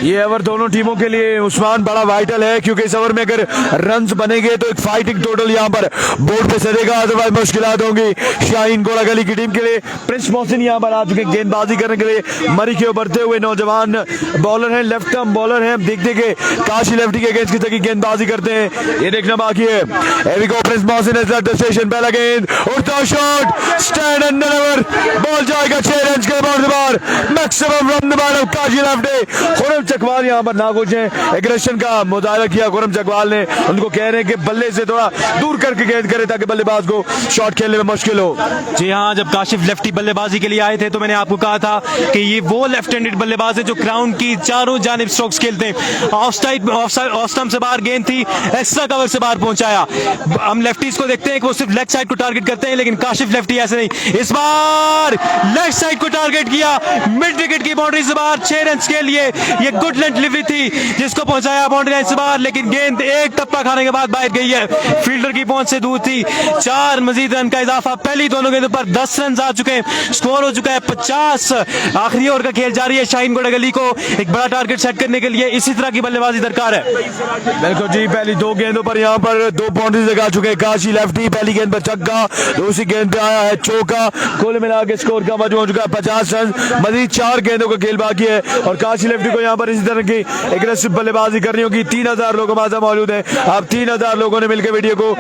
ये ओवर दोनों टीमों के लिए उस्मान बड़ा वाइटल है, क्योंकि इस ओवर में अगर रन्स बनेंगे तो एक फाइटिंग टोटल यहाँ पर बोर्ड पे चलेगा, अदरवाइज मुश्किलात होंगी शाहीन गोड़ागली की टीम के लिए। प्रिंस मोहसिन यहाँ पर आ चुके गेंदबाजी करने के लिए। मरी के उभरते हुए नौजवान बॉलर हैं, लेफ्ट आर्म बॉलर हैं। देख देखे काशी लेफ्टी के अगेंस्ट किस तरह की गेंदबाजी करते हैं, ये देखना बाकी है। एविको Prince Mohsin is at the station, पहला गेंद उड़ता shot, stand under over, ball जाएगा 6 रन के बार, maximum run the Kashi lefty. Khurram Chakwal यहाँ पर नाखुश हैं, एग्रेशन का मुजाहरा किया खुर्रम चकवाल ने, उनको कह रहे हैं कि बल्ले से थोड़ा दूर करके गेंद करे ताकि बल्लेबाज को शॉट खेलने में मुश्किल हो। जी हाँ, जब काशिफ लेफ्टी बल्लेबाजी के लिए आए थे तो मैंने आपको कहा था कि ये वो लेफ्ट हैंडेड बल्लेबाज है जो ग्राउंड की चारों जानिब स्ट्रोक्स खेलते हैं। ऑफ स्टंप से बाहर गेंद थी, एक्स्ट्रा कवर से बाहर पहुंचाया। हम लेफ्टीज को देखते हैं कि वो सिर्फ लेग साइड को टारगेट करते हैं, लेकिन काशिफ लेफ्टी ऐसे नहीं, इस बार लेग साइड को टारगेट किया, मिड विकेट की बाउंड्री से बाहर 6 रन के लिए। ये गुड लेंथ डिलीवरी थी जिसको पहुंचाया बाउंड्री लाइन से बाहर, लेकिन गेंद एक टप्पा खाने के बाद बाहर गई है, फील्डर की पहुंच से दूर थी। 4 मजीद रन का इजाफा, पहली दोनों गेंदों पर 10 रन आ चुके हैं, स्कोर हो चुका है 50। आखिरी ओवर का खेल जारी है, शाहीन गोड़ागली को एक बड़ा टारगेट सेट करने के लिए इसी तरह की बल्लेबाजी दरकार है। बिल्कुल जी, पहली 2 गेंदों पर यहाँ पर 2 बाउंड्रीज लगा चुके हैं काशी लेफ्टी। पहली गेंद पर छक्का, दूसरी गेंद पे आया है चौका, कुल मिला के स्कोर का मजमू हो चुका है 50 रन। मजीद 4 गेंदों का खेल बाकी है और काशी लेफ्टी को यहाँ पर इसी तरह की एग्रेसिव बल्लेबाजी करनी होगी। 3000 लोग हमारे मौजूद हैं, अब 3000 लोगों ने मिलकर वीडियो को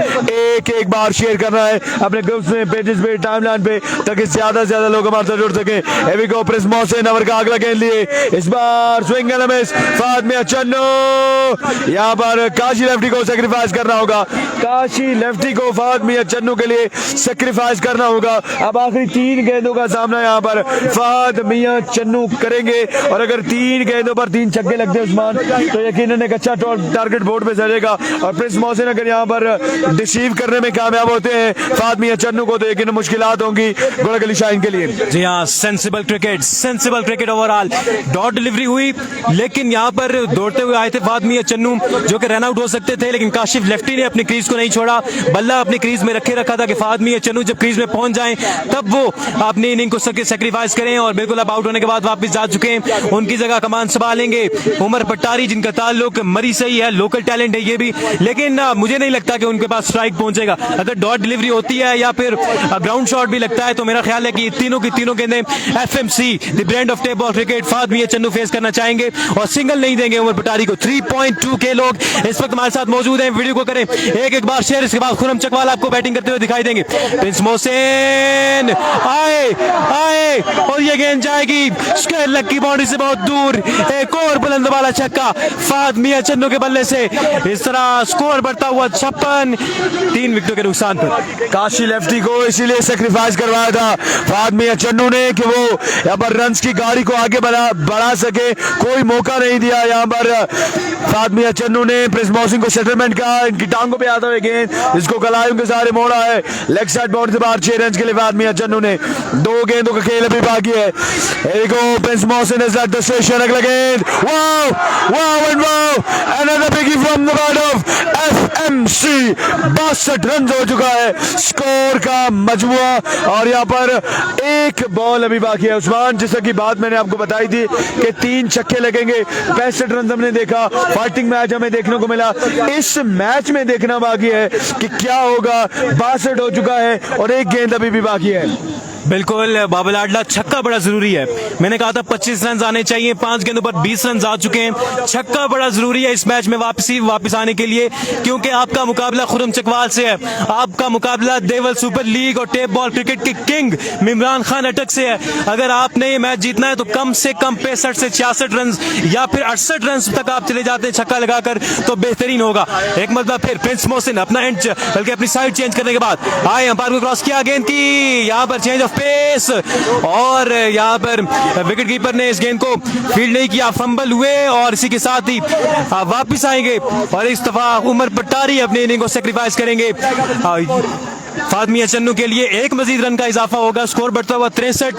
एक बार शेयर करना है अपने ग्रुप्स में, पेजेस पे, टाइमलाइन पे, ताकि ज्यादा से ज्यादा लोग हमारे साथ जुड़ सके। एविको प्रिंस मोहसिन ओवर का अगला गेंद लिए, इस बार स्विंग एंड मिस, फाद में चन्नो, यहाँ पर काशी लेफ्टी को सेक्रीफाइस करना होगा, काशी लेफ्टी को फाद मियां चन्नू के लिए सेक्रीफाइस करना होगा। अब आखिरी 3 गेंदों का सामना यहाँ पर फाद मियां चन्नू करेंगे, और अगर 3 गेंदों पर 3 छक्के लगते हैं उस्मान तो यकीनन एक अच्छा टारगेट बोर्ड पे चलेगा। और प्रिंस मोहसिन अगर यहाँ पर डिसीव करने में कामयाब होते हैं फाद मियां चन्नू को, तो यकीनन मुश्किलात होंगी गोड़ागली शाहीन के लिए। जी हाँ, sensible cricket overall. Dot delivery हुई, लेकिन यहाँ पर दौड़ते हुए आए थे फाद मियां चन्नू जो कि रन आउट हो सकते थे, लेकिन काशिफ लेफ्टी ने अपनी क्रीज को नहीं छोड़ा, बल्ला अपनी क्रीज में रखा था कि फाद मियां चन्नू जब क्रीज में पहुंच जाएं तब वो अपनी इनिंग को सेक्रीफाइस करें। और बिल्कुल अब आउट होने के बाद वापस जा चुके हैं, उनकी जगह कमान संभालेंगे उमर पट्टारी, जिनका ताल्लुक मरी से ही है, लोकल टैलेंट है ये भी, लेकिन मुझे नहीं लगता कि उनके पास स्ट्राइक पहुंचेगा। अगर डॉट डिलीवरी होती है या फिर ग्राउंड शॉट भी लगता है तो मेरा ख्याल है कि तीनों की तीनों गेंदें FMC the brand of tape ball cricket फाद मियां चन्नू फेस करना चाहेंगे और सिंगल नहीं देंगे उमर पट्टारी को। 3.2 के लोग इस वक्त हमारे साथ मौजूद हैं, वीडियो को करें एक बार शेयर, इसके बाद खुर्रम चकवाल आपको बैटिंग करते हुए दिखाई देंगे। प्रिंस मोहसिन आए और ये गेंद जाएगी स्क्वायर लेग की बाउंड्री से बहुत दूर, एक और बुलंद वाला छक्का फाद मियां चन्नू के बल्ले से। इस तरह स्कोर बढ़ता हुआ 56, 3 विकेटों के नुकसान पर। काशी लेफ्टी को इसीलिए सेक्रीफाइस करवाया था फाद मियां चन्नू ने कि वो यहाँ पर रन्स की गाड़ी को आगे बढ़ा सके, कोई मौका नहीं दिया यहाँ पर फाद मियां चन्नू ने। प्रिंस मोहसिन को सेटलमेंट का इनकी टांगों पे आता हुए गेंद जिसको कलायों के सहारे मोड़ा है, लेग साइड बाउंड्री से बाहर 6 रन के लिए फाद मियां चन्नू ने। 2 गेंदों का खेल अभी बाकी है। Prince Mohsin is at the station, अगला गेंद, wow and wow, another biggie from the bat of FMC। 62 run हो चुका है स्कोर का मजमुआ, और यहाँ पर एक बॉल अभी बाकी है उस्मान, जिसकी की बात मैंने आपको बताई थी कि 3 छक्के लगेंगे। 65 रन हमने देखा, फाइटिंग मैच हमें देखने को मिला। इस मैच में देखना बाकी है कि क्या होगा। 62 हो चुका है और एक गेंद अभी भी बाकी है। बिल्कुल बाबा लाडला, छक्का बड़ा जरूरी है। मैंने कहा था 25 रन आने चाहिए, 5 गेंदों पर 20 रन आ चुके हैं। छक्का बड़ा जरूरी है इस मैच में वापस आने के लिए, क्योंकि आपका मुकाबला खुरम चकवाल से है, आपका मुकाबला देवल सुपर लीग और टेप बॉल क्रिकेट के किंग इमरान खान अटक से है। अगर आपने ये मैच जीतना है तो कम से कम 65 से 66 रन या फिर 68 रन तक आप चले जाते हैं छक्का लगाकर तो बेहतरीन होगा। एक मतलब फिर प्रिंस मोहसिन अपना एंड बल्कि अपनी साइड चेंज करने के बाद आए अंपायर को क्रॉस किया गेंद की, यहाँ पर चेंज ऑफ पेस और यहाँ पर विकेट कीपर ने इस गेंद को फील्ड नहीं किया, फंबल हुए और इसी के साथ ही वापिस आएंगे और इस दफा उमर पट्टारी अपनी इनिंग को सेक्रीफाइस करेंगे। फातमिया चन्नू के लिए एक मजीद रन का इजाफा होगा, स्कोर बढ़ता हुआ 63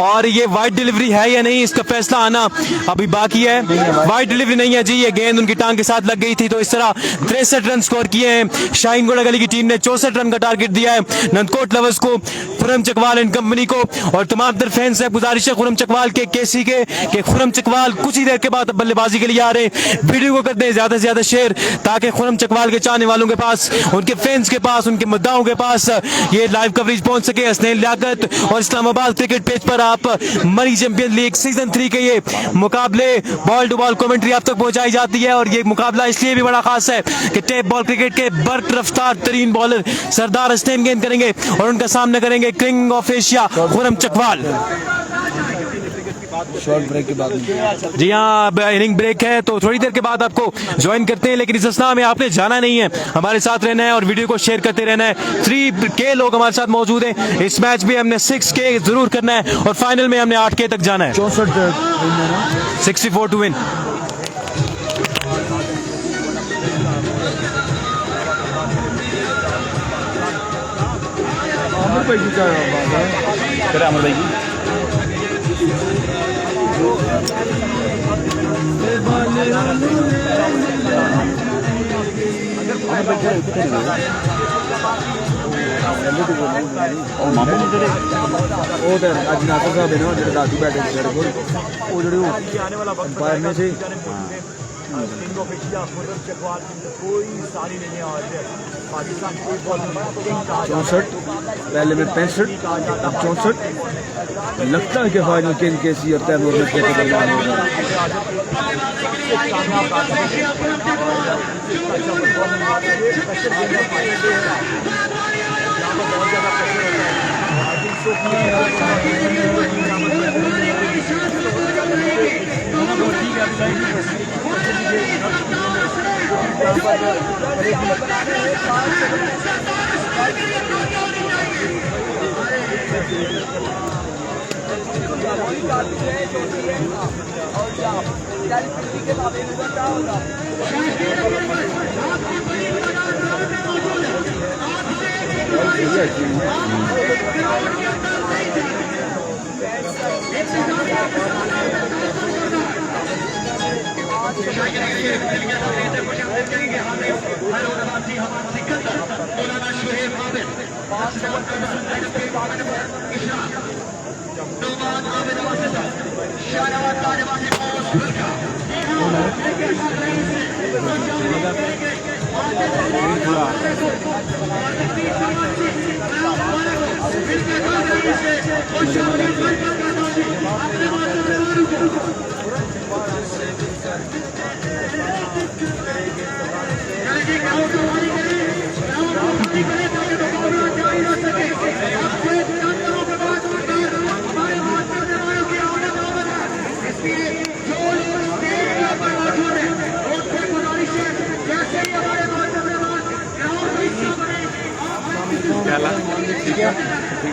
और ये वाइड डिलीवरी है या नहीं इसका फैसला आना अभी बाकी है। वाइड डिलीवरी नहीं है जी, ये गेंद उनकी टांग के साथ लग गई थी। तो इस तरह 63 रन स्कोर किए हैं। शाहीन गोड़ा गली की टीम ने 64 रन का टारगेट दिया है नंदकोट लवर्स को, खुरम चकवाल एंड कंपनी को। और तमाम तर फैंस से गुजारिश है खुरम चकवाल के केसी के खुरम चकवाल कुछ ही देर के बाद बल्लेबाजी के लिए आ रहे हैं। वीडियो को कर दें ज्यादा से ज्यादा शेयर ताकि खुरम चकवाल के चाहने वालों के पास, उनके फैंस के पास, उनके मुद्दाओं के पास ये लाइव कवरेज पहुंच सके। हसनैन लियाकत और इस्लामाबाद क्रिकेट पेज पर आप मरी चैंपियन लीग सीजन 3 के ये मुकाबले बॉल टू बॉल कमेंट्री आप तक पहुंचाई जाती है। और ये मुकाबला इसलिए भी बड़ा खास है कि टेप बॉल क्रिकेट के बर्क रफ्तार तरीन बॉलर सरदार हसनैन गेंद करेंगे और उनका सामना करेंगे king of Asia Khurram Chakwal. Short break के बाद जी हाँ, अब इनिंग ब्रेक है तो थोड़ी देर के बाद आपको ज्वाइन करते हैं, लेकिन इस असना में आपने जाना नहीं है, हमारे साथ रहना है और वीडियो को शेयर करते रहना है। 3K लोग हमारे साथ मौजूद हैं। इस मैच में हमने 6K जरूर करना है और फाइनल में हमने 8K तक जाना है। 64 टू विन। अमर भाई जी पहले में 65 अब 64। लगता है कि फाइनल किंग केसी और तैमूर में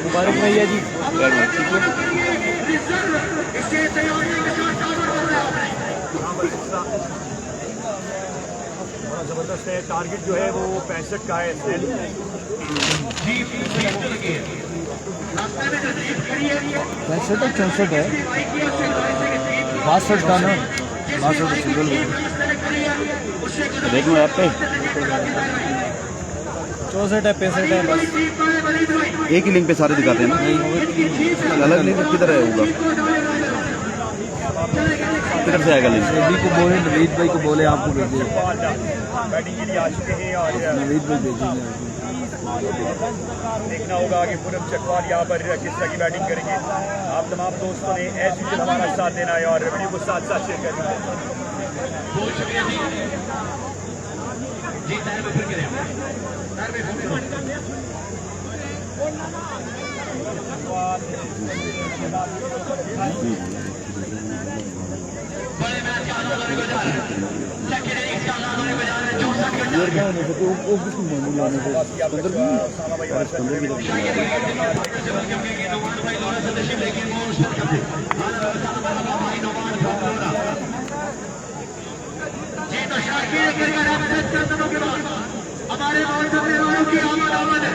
मुबारक भैया जी। बड़ा जबरदस्त है, टारगेट जो है वो 65 का है। 64 है 62 का ना 62 देख लो ऐप पे 64 है 65 है बस। एक ही लिंक पे सारे दिखाते हैं ना, अलग लिंक किधर है होगा? किधर से आएगा लिंक? नवीद को बोले, नवीद भाई को बोले आपको भेजे, बैटिंग के लिए आ चुके हैं और नवीद भाई भेजेंगे। देखना होगा कि पूनम चकवाल यहाँ पर किस तरह की बैटिंग करेंगे। आप तमाम दोस्तों ने एज यूजुअल हमारा साथ देना है और वीडियो को साथ साथ शेयर करना है। हमारे वालों की आमद है।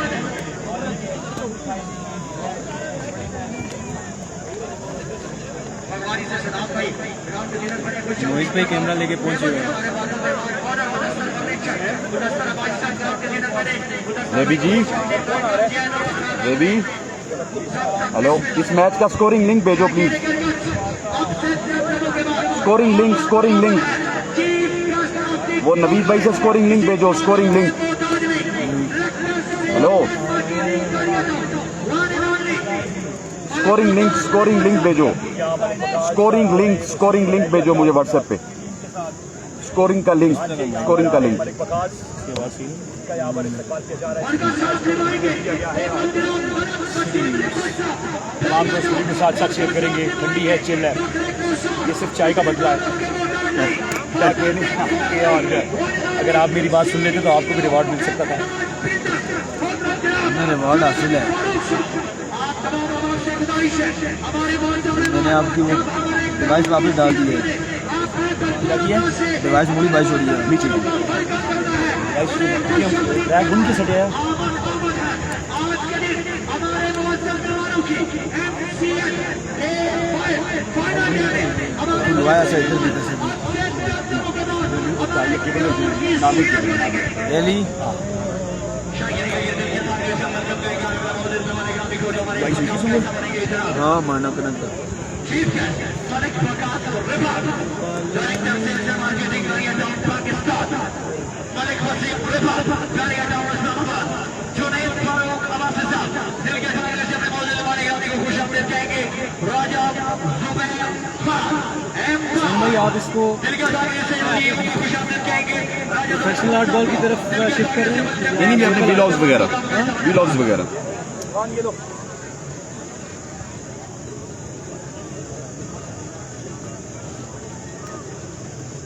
मोहित भाई कैमरा लेके पहुंचे हुए हैं। रवि जी, रवि, हेलो, इस मैच का स्कोरिंग लिंक भेजो प्लीज। स्कोरिंग लिंक वो नवीद भाई से स्कोरिंग लिंक भेजो, scoring link. Hello, scoring link भेजो, स्कोरिंग लिंक भेजो मुझे व्हाट्सएप पे। स्कोरिंग का लिंक। तमाम दोस्त वीडियो के साथ साथ शेयर करेंगे। ठंडी है, चिल है, ये सिर्फ चाय का बदला है। और अगर आप मेरी बात सुन लेते तो आपको भी रिवॉर्ड मिल सकता था। रिवॉर्ड हासिल है, मैंने आपकी वो डिवाइस वापस डाल दी है। डिवाइस मुड़ी बाई छोड़ी है नीचे। घूम के सटे है। दवाया से इधर भी डेली हाँ माना करना भाई आप इसको प्रोफेशनल आर्ट बॉल की तरफ शिफ्ट कर रहे हैं। नहीं अपने व्लॉग्स वगैरह।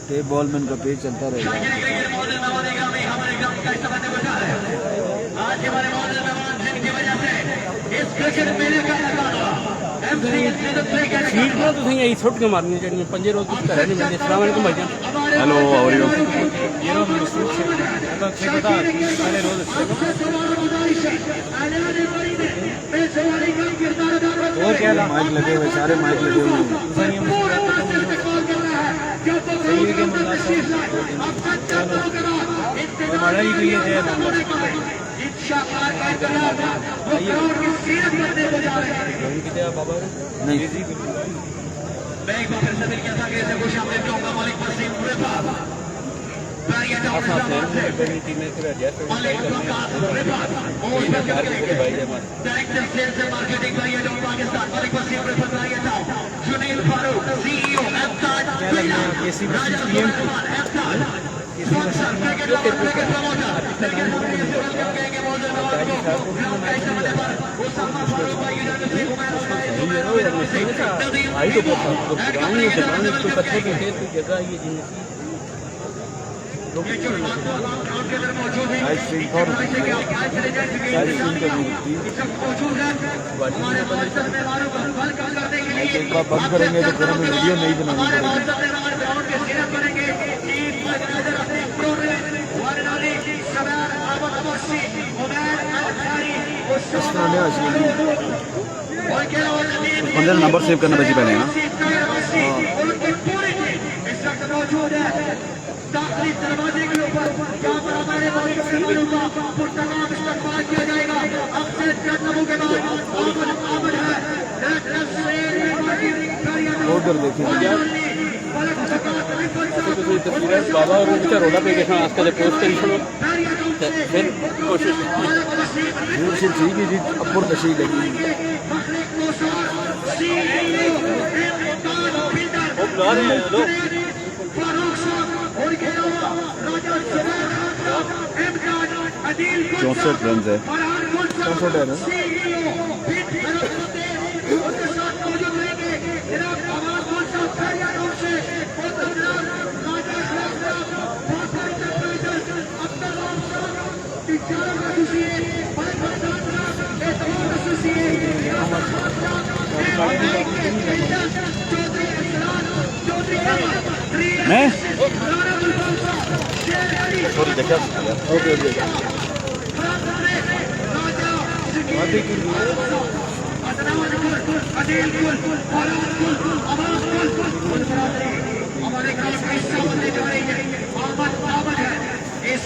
टेप बॉल में इनका पेज चलता रहेगा। सीट ना तो सही यही छुट के मारनी चाहिए। पंजे रोज कुछ करे नहीं मैंने। अस्सलाम वालेकुम भाईजान। Hello, how are you? ये रो मेरे सूट से तो अच्छे बता पहले रोज और क्या माइक लगे हुए, सारे माइक लगे हुए हैं। हमारा ही तो ये है बाबा नहीं आई तो जगह ये एक बार बंद करेंगे तो फिर हमें वीडियो नहीं बनानी बंदे नंबर सेव करना बची पहले ना। दाखिली दरवाजे के ऊपर यहाँ पर हमारे मुसलमानों का पुरतमाम इस्तकबाल किया जाएगा। अब से 93 के बाद आमद है। उधर देखें बाबा और उनका रोला पे देखा आज का पोस्ट करी छोड़ो फिर कोशिश दूर से ठीक है जी अपर तशी लगी वो बुला रहे हैं लोग 64 रन है 64 है ना मैं ओके ओके हमारे ग्राउंड का हिस्सा बनने जा रही है आमद है इस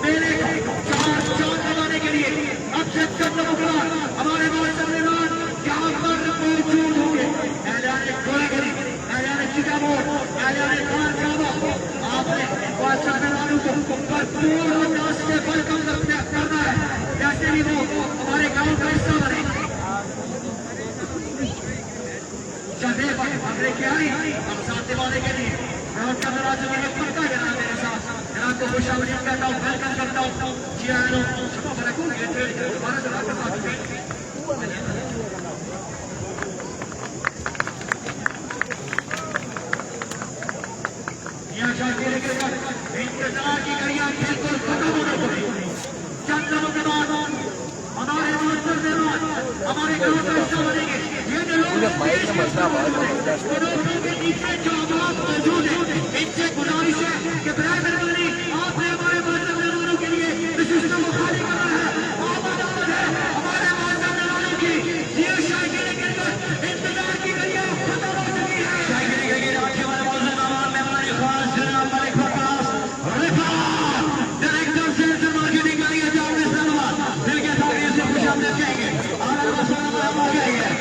मेले को चार लगाने के लिए अब से हमारे मेहमान यहाँ पर मौजूद होंगे ऐलान गोलागरी ऐलान चिकागो ऐलान खानसामा आपने बादशाह मेहमानों को भरपूर अंदाज से वेलकम करना है जैसे भी वो हमारे गाँव का हिस्सा बने हम साथ दिवाने के लिए ग्राउंड का दरवाजा मैंने पड़ता है मेरे साथ ग्राउंड को खुशामदी करता हूँ वेलकम करता हूँ जी आए हमारा दरवाजा साथ इंतजार की घड़ियां बिल्कुल खत्म होने पड़ी चंद दिनों के बाद हमारे हमारे गाँव का हिस्सा बनेंगे ये जो लोग के नीचे जो आवाज मौजूद है इनसे गुजारिश है कि बराए मेहरबानी आपने हमारे मेहमानों के लिए विशिष्ट मुखाली करना है हमारे मेहमानों की ये शायरी गिरकर इंतजार की घड़ियां खत्म हो चुकी है शायरी गिरकर आगे वाले मेहमान खास जनाब Malik Waqas director sales marketing का ये जाओ सलाम दिल के साथ से खुशामदीद कहेंगे आला वसल्लम आ गए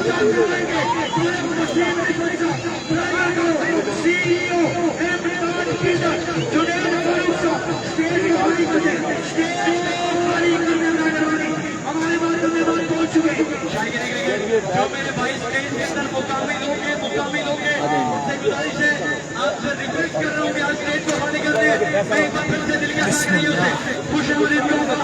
जो मेरे भाई स्टेज के अंदर मुकामी लोग हैं उनसे गुजारिश है, आपसे रिक्वेस्ट कर रहा हूँ कि आज स्टेज को खाली कर दें। मैं एक बार फिर से दिल के सामने खुश आमदीदियों का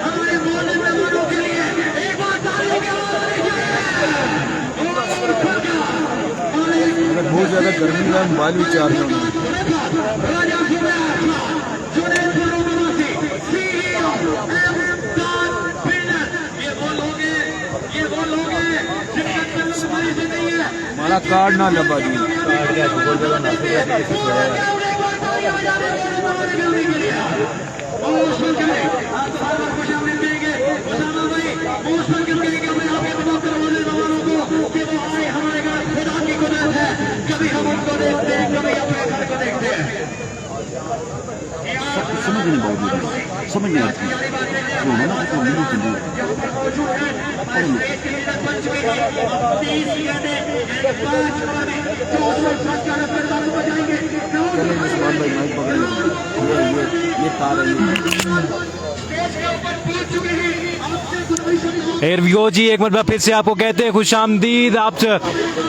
हमारे मोहल्ले मेहमानों के लिए एक बार ताली की बहुत ज़्यादा गर्मी है, मोबाइल भी चार्ज होना है। हमारा कार्ड ना लगा दिया। कभी हम उनको देखते हैं, कभी अपने घर को देखते हैं। समझ नहीं आती ये खा रही है। एयरवियो जी एक मरतबा फिर से आपको कहते हैं खुश आमदीद। आप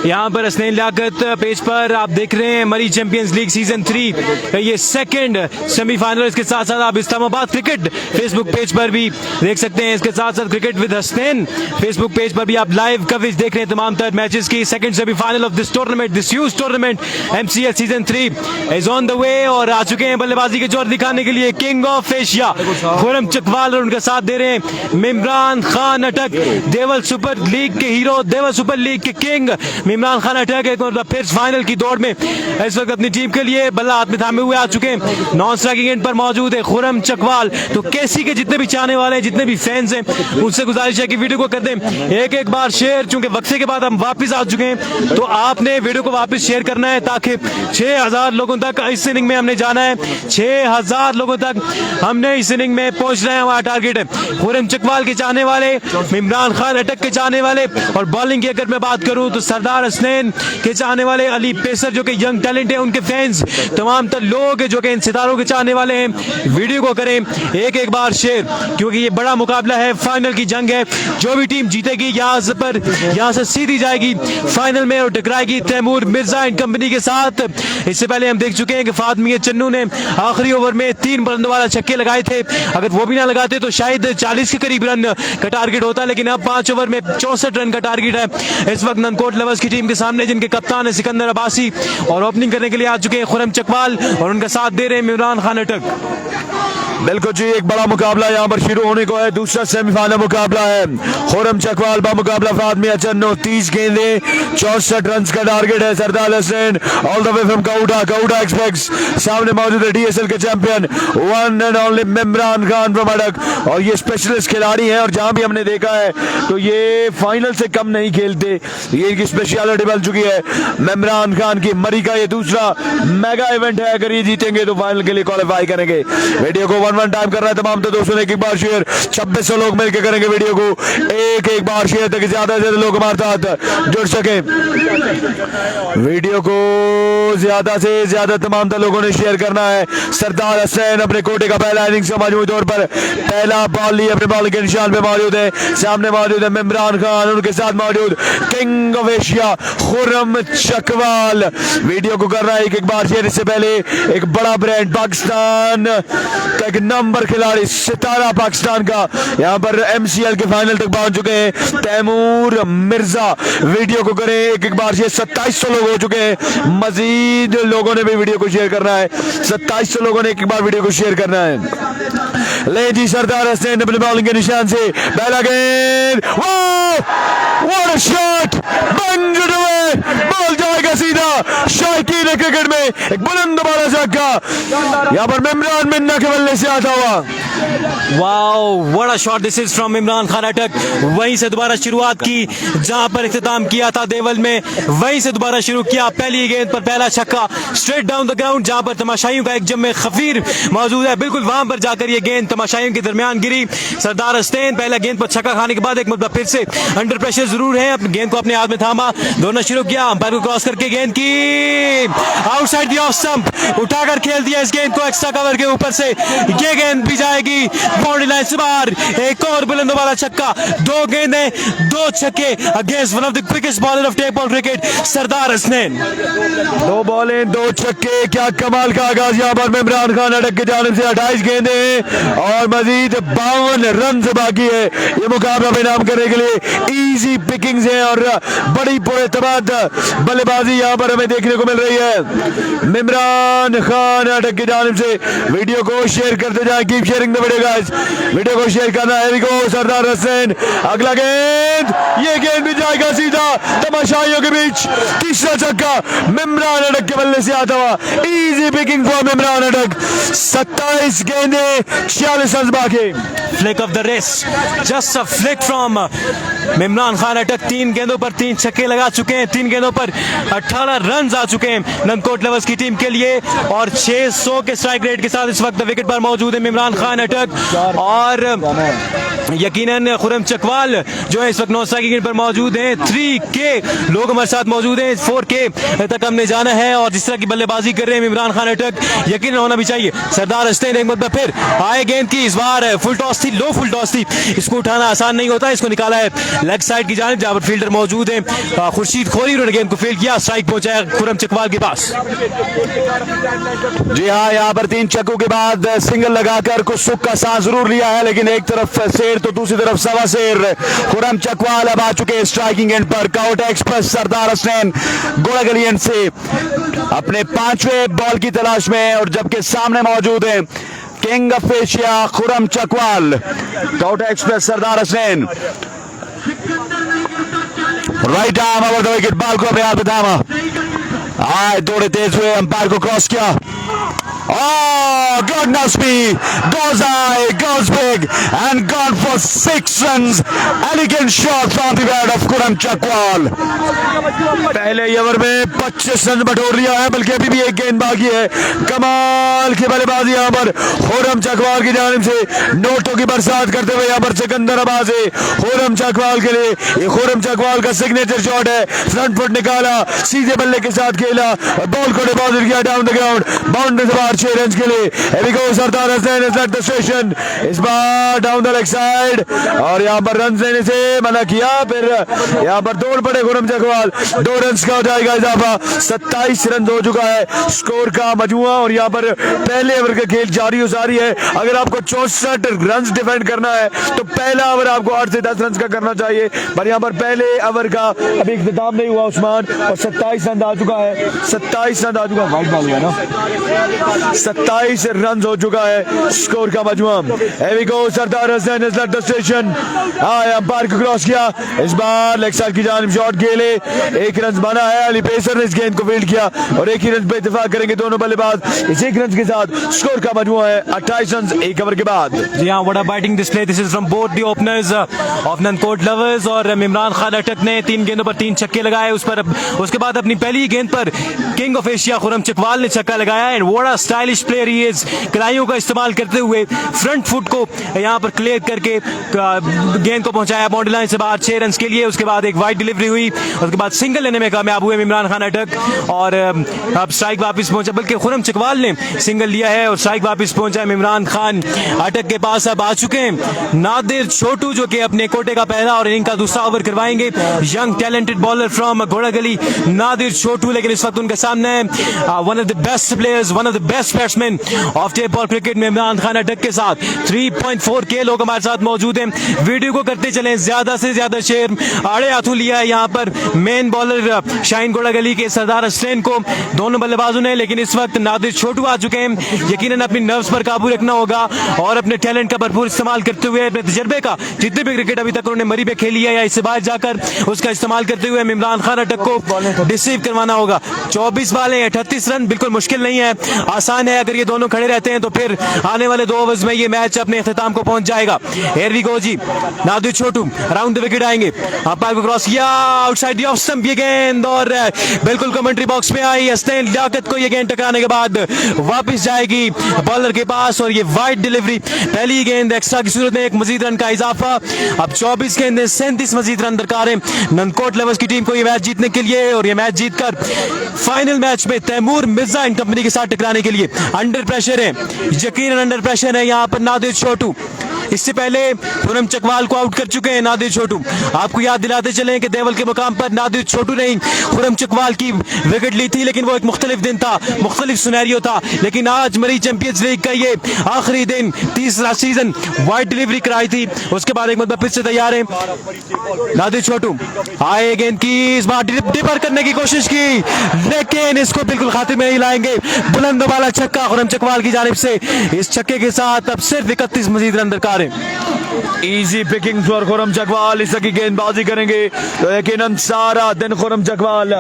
यहाँ पर हसनैन लियाकत पेज पर आप देख रहे हैं मरी चैंपियंस लीग सीजन 3 ये सेकंड सेमीफाइनल। इसके साथ साथ आप इस्लामाबाद क्रिकेट फेसबुक पेज पर भी देख सकते हैं। इसके साथ साथ cricket with Hasnain Facebook page पर भी आप लाइव कवरेज देख रहे हैं तमाम तर मैचेस की। Second semifinal of this tournament, this huge tournament MCL season 3 is on the way और आ चुके हैं बल्लेबाजी के जोर दिखाने के लिए king of Asia Khurram Chakwal और उनका साथ दे रहे हैं इमरान खान अटक, देवल सुपर लीग के हीरो, देवल सुपर लीग के किंग इमरान खान अटक एक फिर फाइनल की दौड़ में इस वक्त अपनी टीम के लिए बल्ला हाथ में थामे हुए आ चुके हैं। नॉन स्ट्राइकिंग एंड पर मौजूद है खुरम चकवाल। तो केसी के जितने भी चाहने वाले हैं, जितने भी फैंस हैं, उनसे गुजारिश है कि वीडियो को कर दें एक बार शेयर। चूंकि वक्फे के बाद हम वापस आ चुके हैं तो आपने वीडियो को वापस शेयर करना है ताकि 6000 लोगों तक इस इनिंग में हमने जाना है। 6000 लोगों तक हमने इस इनिंग में पहुंचना है, हमारा टारगेट है। खुरम चकवाल के चाहने वाले, इमरान खान अटक के चाहने वाले और बॉलिंग की अगर मैं बात करूं तो सरदार हसनैन के चाहने वाले, अली पेसर जो कि यंग टैलेंट है उनके फैंस, तमाम तर लोग जो कि इन सितारों के चाहने वाले हैं, वीडियो को करें एक बार शेयर क्योंकि ये बड़ा मुकाबला है, फाइनल की जंग है। जो भी टीम जीतेगी यहाँ से सीधी जाएगी फाइनल में और टकराएगी तैमूर मिर्जा एंड कंपनी के साथ। इससे पहले हम देख चुके हैं कि फातमी चन्नू ने आखिरी ओवर में 3 बुलंदों वाला छक्के लगाए थे। अगर वो भी ना लगाते तो शायद 40 के करीब रन का टारगेट होता, लेकिन अब 5 ओवर में 64 रन का टारगेट है इस वक्त ननकोट लवर्स की टीम के सामने, जिनके कप्तान है सिकंदर अब्बासी और ओपनिंग करने के लिए आ चुके हैं खुरम चकवाल और उनका साथ दे रहे हैं इमरान खान अटक। बिल्कुल जी, एक बड़ा मुकाबला यहाँ पर शुरू होने को है। दूसरा सेमीफाइनल मुकाबला है खुरम चकवाल बा मुकाबला फातमिया चन्नो। 30 गेंदे 64 रन का टारगेट है। Sardar Hasnain all the way from Kauda expects. सामने मौजूद है DSL के champion one and only Imran Khan from Attock और ये स्पेशलिस्ट खिलाड़ी हैं और जहां भी हमने देखा है तो ये फाइनल से कम नहीं खेलते, ये इनकी स्पेशलिटी बन चुकी है। इमरान खान की मरी का ये दूसरा मेगा इवेंट है, अगर ये जीतेंगे तो फाइनल के लिए क्वालिफाई करेंगे। वीडियो को 1-1 टाइम कर रहा है तमाम तो दोस्तों ने एक बार शेयर, 2600 लोग मिलकर करेंगे वीडियो को एक बार शेयर ताकि ज्यादा से ज्यादा लोग हमारे साथ जुड़ सके। वीडियो को ज्यादा से ज्यादा तमाम तो लोगों ने शेयर करना है। सरदार हसनैन अपने कोटे का पहला इनिंग्स का मजमूई तौर पर पहला बॉल लिए अपने बॉल के निशान पे मौजूद है। सामने मौजूद है इमरान खान, उनके साथ मौजूद king of Asia Khurram Chakwal. Video को कर रहा है एक बार शेयर। इससे पहले एक बड़ा ब्रांड पाकिस्तान का एक नंबर खिलाड़ी, सितारा पाकिस्तान का, यहाँ पर MCL के फाइनल तक पहुंच चुके हैं, तैमूर मिर्जा। वीडियो को करें एक बार शेयर। 2700 लोग हो चुके हैं, मजीद लोगों ने भी वीडियो को शेयर करना है। 2700 लोगों ने एक बार वीडियो को शेयर करना है। ले जी, सरदार हसनैन अपने बॉलिंग के निशान से पहला गेंद, व्हाट अ शॉट, बंद हुए, बॉल जाएगा सीधा। शायकीन क्रिकेट में एक बुलंद वाला छक्का यहाँ पर मिमरान मिन्ना के बल्ले से आता हुआ। Wow what a shot this is from Imran Khan अटक। वहीं से दोबारा शुरुआत की जहां पर इख्तिताम किया था देवल में, वहीं से दोबारा शुरू किया। पहली गेंद पर पहला छक्का स्ट्रेट डाउन द ग्राउंड, जहां पर तमाशाइयों का एक जम खफीर मौजूद है, बिल्कुल वहां पर जाकर ये गेंद तमाशाइयों के दरमियान गिरी। सरदार हसनैन पहला गेंद पर छक्का खाने के बाद एक मतलब फिर से अंडर प्रेशर जरूर है, अपनी गेंद को अपने हाथ में थामा, दोनों शुरू किया, अंपायर को क्रॉस करके गेंद की आउटसाइड द ऑफ स्टंप, उठाकर खेल दिया इस गेंद को एक्स्ट्रा कवर के ऊपर से। ये गेंद भी जाएगी बाउंड्री लाइन से बाहर। एक और बुलंद वाला छक्का, दो गेंदें दो छक्के against one of the quickest bowler of tape ball cricket Sardar Hasnain. 2 बॉलें 2 छक्के, क्या कमाल का आगाज यहाँ पर इमरान खान अटक की जानिब से। 28 गेंदें और मजीद 52 रन बाकी है ये मुकाबला बेनाम करने के लिए। इजी पिकिंग्स हैं और बड़ी पुरएतमाद बल्लेबाजी यहाँ पर हमें देखने को मिल रही है इमरान खान अटक की जानिब से। वीडियो को शेयर करते जाए, keep sharing the video guys, video को शेयर करना है। सरदार हसनैन अगला गेंद, ये गेंद भी जाएगा सीधा तमाशाइयों के बीच। तीसरा छक्का इमरान अटक के बल्ले से आता हुआ, इजी पिकिंग फॉर इमरान अटक। 27 गेंदें 46 रन बाकी। Flick of the rest, just a flick from Imran Khan अटक। 3 गेंदों पर 3 छक्के लगा चुके हैं, 3 गेंदों पर 18 रन आ चुके हैं ननकोट लवर्स की टीम के लिए और 600 के स्ट्राइक रेट के साथ इस वक्त विकेट पर मौजूद है इमरान खान अटक। और यकीनन खुरम चकवाल जो है इस वक्त 9 स्ट्राइकिंग पर मौजूद हैं। 3K लोग हमारे साथ मौजूद हैं, 4K तक हमने जाना है और जिस तरह की बल्लेबाजी कर रहे हैं इमरान खान अटक, यकीन होना भी चाहिए। सरदार हसनैन एक बार फिर आए गेंद की, इस बार फुल टॉस थी, लो फुल टॉस थी, इसको उठाना आसान नहीं होता, इसको निकाला है लेग साइड की जानिब जहां पर फील्डर मौजूद है खुर्शीद खोरी, उन्होंने गेंद को फील्ड किया, स्ट्राइक पहुंचाया खुरम चकवाल के पास। जी हाँ, यहाँ पर 3 छक्कों के बाद सिंगल लगाकर कुछ सुख का सांस जरूर लिया है, लेकिन एक तरफ शेर तो दूसरी तरफ सवा शेर। खुरम चकवाल अब आ चुके स्ट्राइकिंग एंड पर। काउट एक्सप्रेस सरदार हसनैन गोड़ागली एंड से अपने 5वें बॉल की तलाश में और जबकि सामने मौजूद है king of Asia Khurram Chakwal. Cout express Sardar Hasnain right arm over the wicket, ball को अपने हाथ में थामा, आए दौड़े तेज हुए, अंपायर को क्रॉस किया। Oh, goodness me! Goes high, goes big, and gone for 6 runs. Elegant shot from the bat of Khurram Chakwal. पहले ओवर में 25 रन बटोर लिया है, बल्कि अभी भी एक गेंद बाकी है। कमाल की बल्लेबाजी यहाँ पर खुरम चकवाल की जानिब से, नोटों की बरसात करते हुए यहाँ पर सिकंदराबाद से खुरम चकवाल के लिए ये खुरम चकवाल का सिग्नेचर शॉट है। फ्रंट फुट निकाला, सीधे बल्ले के साथ खेला और बॉल को डिपॉजिट किया डाउन द ग्राउंड, बाउंड्री से बाहर 6 रन के लिए। Sardar Hasnain is at the station, इस बार डाउन द लेग साइड और यहाँ पर रन देने से मना किया, फिर यहाँ पर दौड़ पड़े खुरम चकवाल। 2 रन का हो जाएगा इजाफा, 27 रन हो चुका है स्कोर का मजमुआ और यहाँ पर पहले ओवर का खेल जारी है। अगर आपको 64 रन डिफेंड करना है तो पहला ओवर आपको 8 से 10 रन का करना चाहिए, पर यहाँ पर पहले ओवर का अभी इख्तिताम नहीं हुआ उस्मान और 27 रन आ चुका है। 27 रन आ चुका है, वाइट बॉल हुआ ना, 27 रन हो चुका है स्कोर का मजमुआ। Sardar Hasnain is at the station, umpire को क्रॉस किया, इस बार लेग साइड की जानिब शॉट खेले, 1 रन बना है। अली पेसर ने इस गेंद को फील्ड किया और 1 ही रन पे इत्तेफाक करेंगे दोनों बल्लेबाज। इस 1 रन के साथ स्कोर का मजमुआ है 28 रन 1 ओवर के बाद। जी हाँ, what a batting display this is from both the openers of Nankot lovers. और इमरान खान अटक ने 3 गेंदों पर 3 छक्के लगाए, उसके बाद अपनी पहली गेंद पर king of Asia Khurram Chakwal ने छक्का लगाया। And what a stylish player he is, कलाइयों का इस्तेमाल करते हुए फ्रंट फुट को यहाँ पर क्लियर करके गेंद को पहुंचाया बाउंड्री लाइन से बाहर 6 रन के लिए। उसके बाद एक वाइड डिलीवरी हुई, उसके बाद सिंगल लेने में कामयाब हुए इमरान खान अटक और अब स्ट्राइक वापस पहुंचा, बल्कि खुरम चकवाल ने सिंगल लिया है और स्ट्राइक वापस पहुंचा इमरान खान अटक के पास। अब आ चुके हैं नादिर छोटू जो कि अपने कोटे का पहला और इनिंग का दूसरा ओवर करवाएंगे। Young talented bowler from Ghoragali Nadir Chhotu, लेकिन इस वक्त उनके सामने one of the best players, one of the best batsman of tape ball cricket में इमरान खान अटक के साथ 3.4K लोग हमारे साथ मौजूद हैं। वीडियो को करते चलें ज्यादा से ज्यादा शेयर। आड़े हाथों लिया है यहाँ पर मेन बॉलर शाहीन घोड़ागली के सरदार हसनैन को दोनों बल्लेबाजों ने, लेकिन इस वक्त नादिर छोटू आ चुके हैं। यकीनन अपनी नर्व्स पर काबू रखना होगा और अपने टैलेंट का भरपूर इस्तेमाल करते हुए, अपने तजर्बे का, जितने भी क्रिकेट अभी तक उन्होंने मरी पे खेली है या इससे बाहर जाकर उसका इस्तेमाल करते हुए इमरान खान अटक को डिसीव करवाना होगा। 24 बॉलें 38 रन बिल्कुल मुश्किल नहीं है है आसान है। अगर ये दोनों खड़े रहते हैं तो फिर आने वाले 2 ओवर्स में ये मैच अपने इख्तिताम को पहुंच जाएगा। हियर वी गो जी, Nadir Chhotu round the wicket आएंगे, अंपायर को क्रॉस किया आउटसाइड द ऑफ स्टंप ये गेंद और बिल्कुल कमेंट्री बॉक्स में आई हसनैन लियाकत को ये गेंद टकराने के बाद वापस जाएगी बॉलर के पास और ये वाइड डिलीवरी। पहली गेंद एक्स्ट्रा की सूरत में एक मजीद रन का इजाफा। अब 24 गेंदें 37 मजीद रन दरकार है ननकोट लेवर्स की टीम को ये मैच जीतने के लिए और ये मैच जीतकर फाइनल मैच में तैमूर मिर्जा एंड कंपनी के साथ टकराने के लिए अंडर प्रेशर है, यकीनन अंडर प्रेशर है यहाँ पर नादिर छोटू। इससे पहले खुरम चकवाल को आउट कर चुके हैं नादिर छोटू। आपको याद दिलाते चलें कि देवल के मुकाम पर नादिर छोटू ने खुरम चकवाल की विकेट ली थी, लेकिन वो एक मुख्तलिफ दिन था, मुख्तलिफ सिनेरियो था। लेकिन आज मरी चैंपियंस लीग का ये आखिरी दिन, तीसरा सीजन, वाइड डिलीवरी कराई थी, उसके बाद एक मतलब फिर से तैयार है नादिर छोटू। आए गेंद की इस बार डिपर करने की कोशिश की, लेकिन इसको बिल्कुल खातिर में नहीं लाएंगे। बुलंद वाला छक्का खुरम चकवाल की जानिब से, इस छक्के के साथ अब सिर्फ 31 मजीद रन दरकार। Easy picking for Khurram Chakwal, इस की गेंदबाजी करेंगे तो यकीनन सारा दिन खुरम चकवाल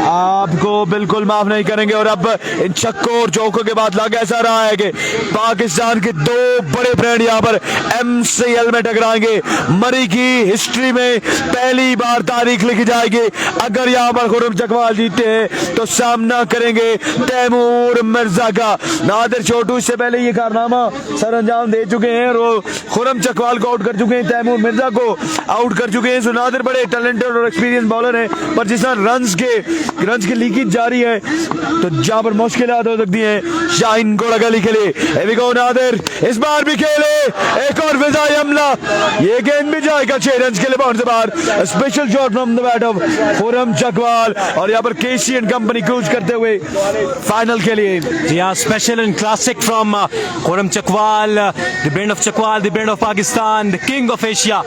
आपको बिल्कुल माफ नहीं करेंगे। और अब इन छक्कों और चौकों के बाद लग ऐसा रहा है कि पाकिस्तान के 2 बड़े ब्रांड यहां पर MCL में टकराएंगे। मरी की हिस्ट्री में पहली बार तारीख लिखी जाएगी। अगर यहां पर खुरम चकवाल जीते हैं तो सामना करेंगे तैमूर मिर्जा का। नादिर छोटू इससे पहले ये कारनामा सर अंजाम दे चुके हैं और वो खुरम चकवाल को आउट कर चुके हैं, तैमूर मिर्जा को आउट कर चुके हैं। सो नादिर बड़े टैलेंटेड और एक्सपीरियंस बॉलर हैं, पर जिस तरह रन्स की लीकेज जारी है तो जहां पर मुश्किलात हो सकती हैं शाहीन गोड़ागली के लिए। नादिर इस बार भी खेले, एक और विदाई हमला, ये गेंद भी जाएगा 6 रन के लिए बाउंड से बाहर। Special shot from the bat of Khurram Chakwal और यहाँ पर केसी एंड कंपनी क्रूज करते हुए फाइनल के लिए। जी हाँ, special and classic from Khurram Chakwal, the brand of Chakwal, the brand of Pakistan, the king of Asia,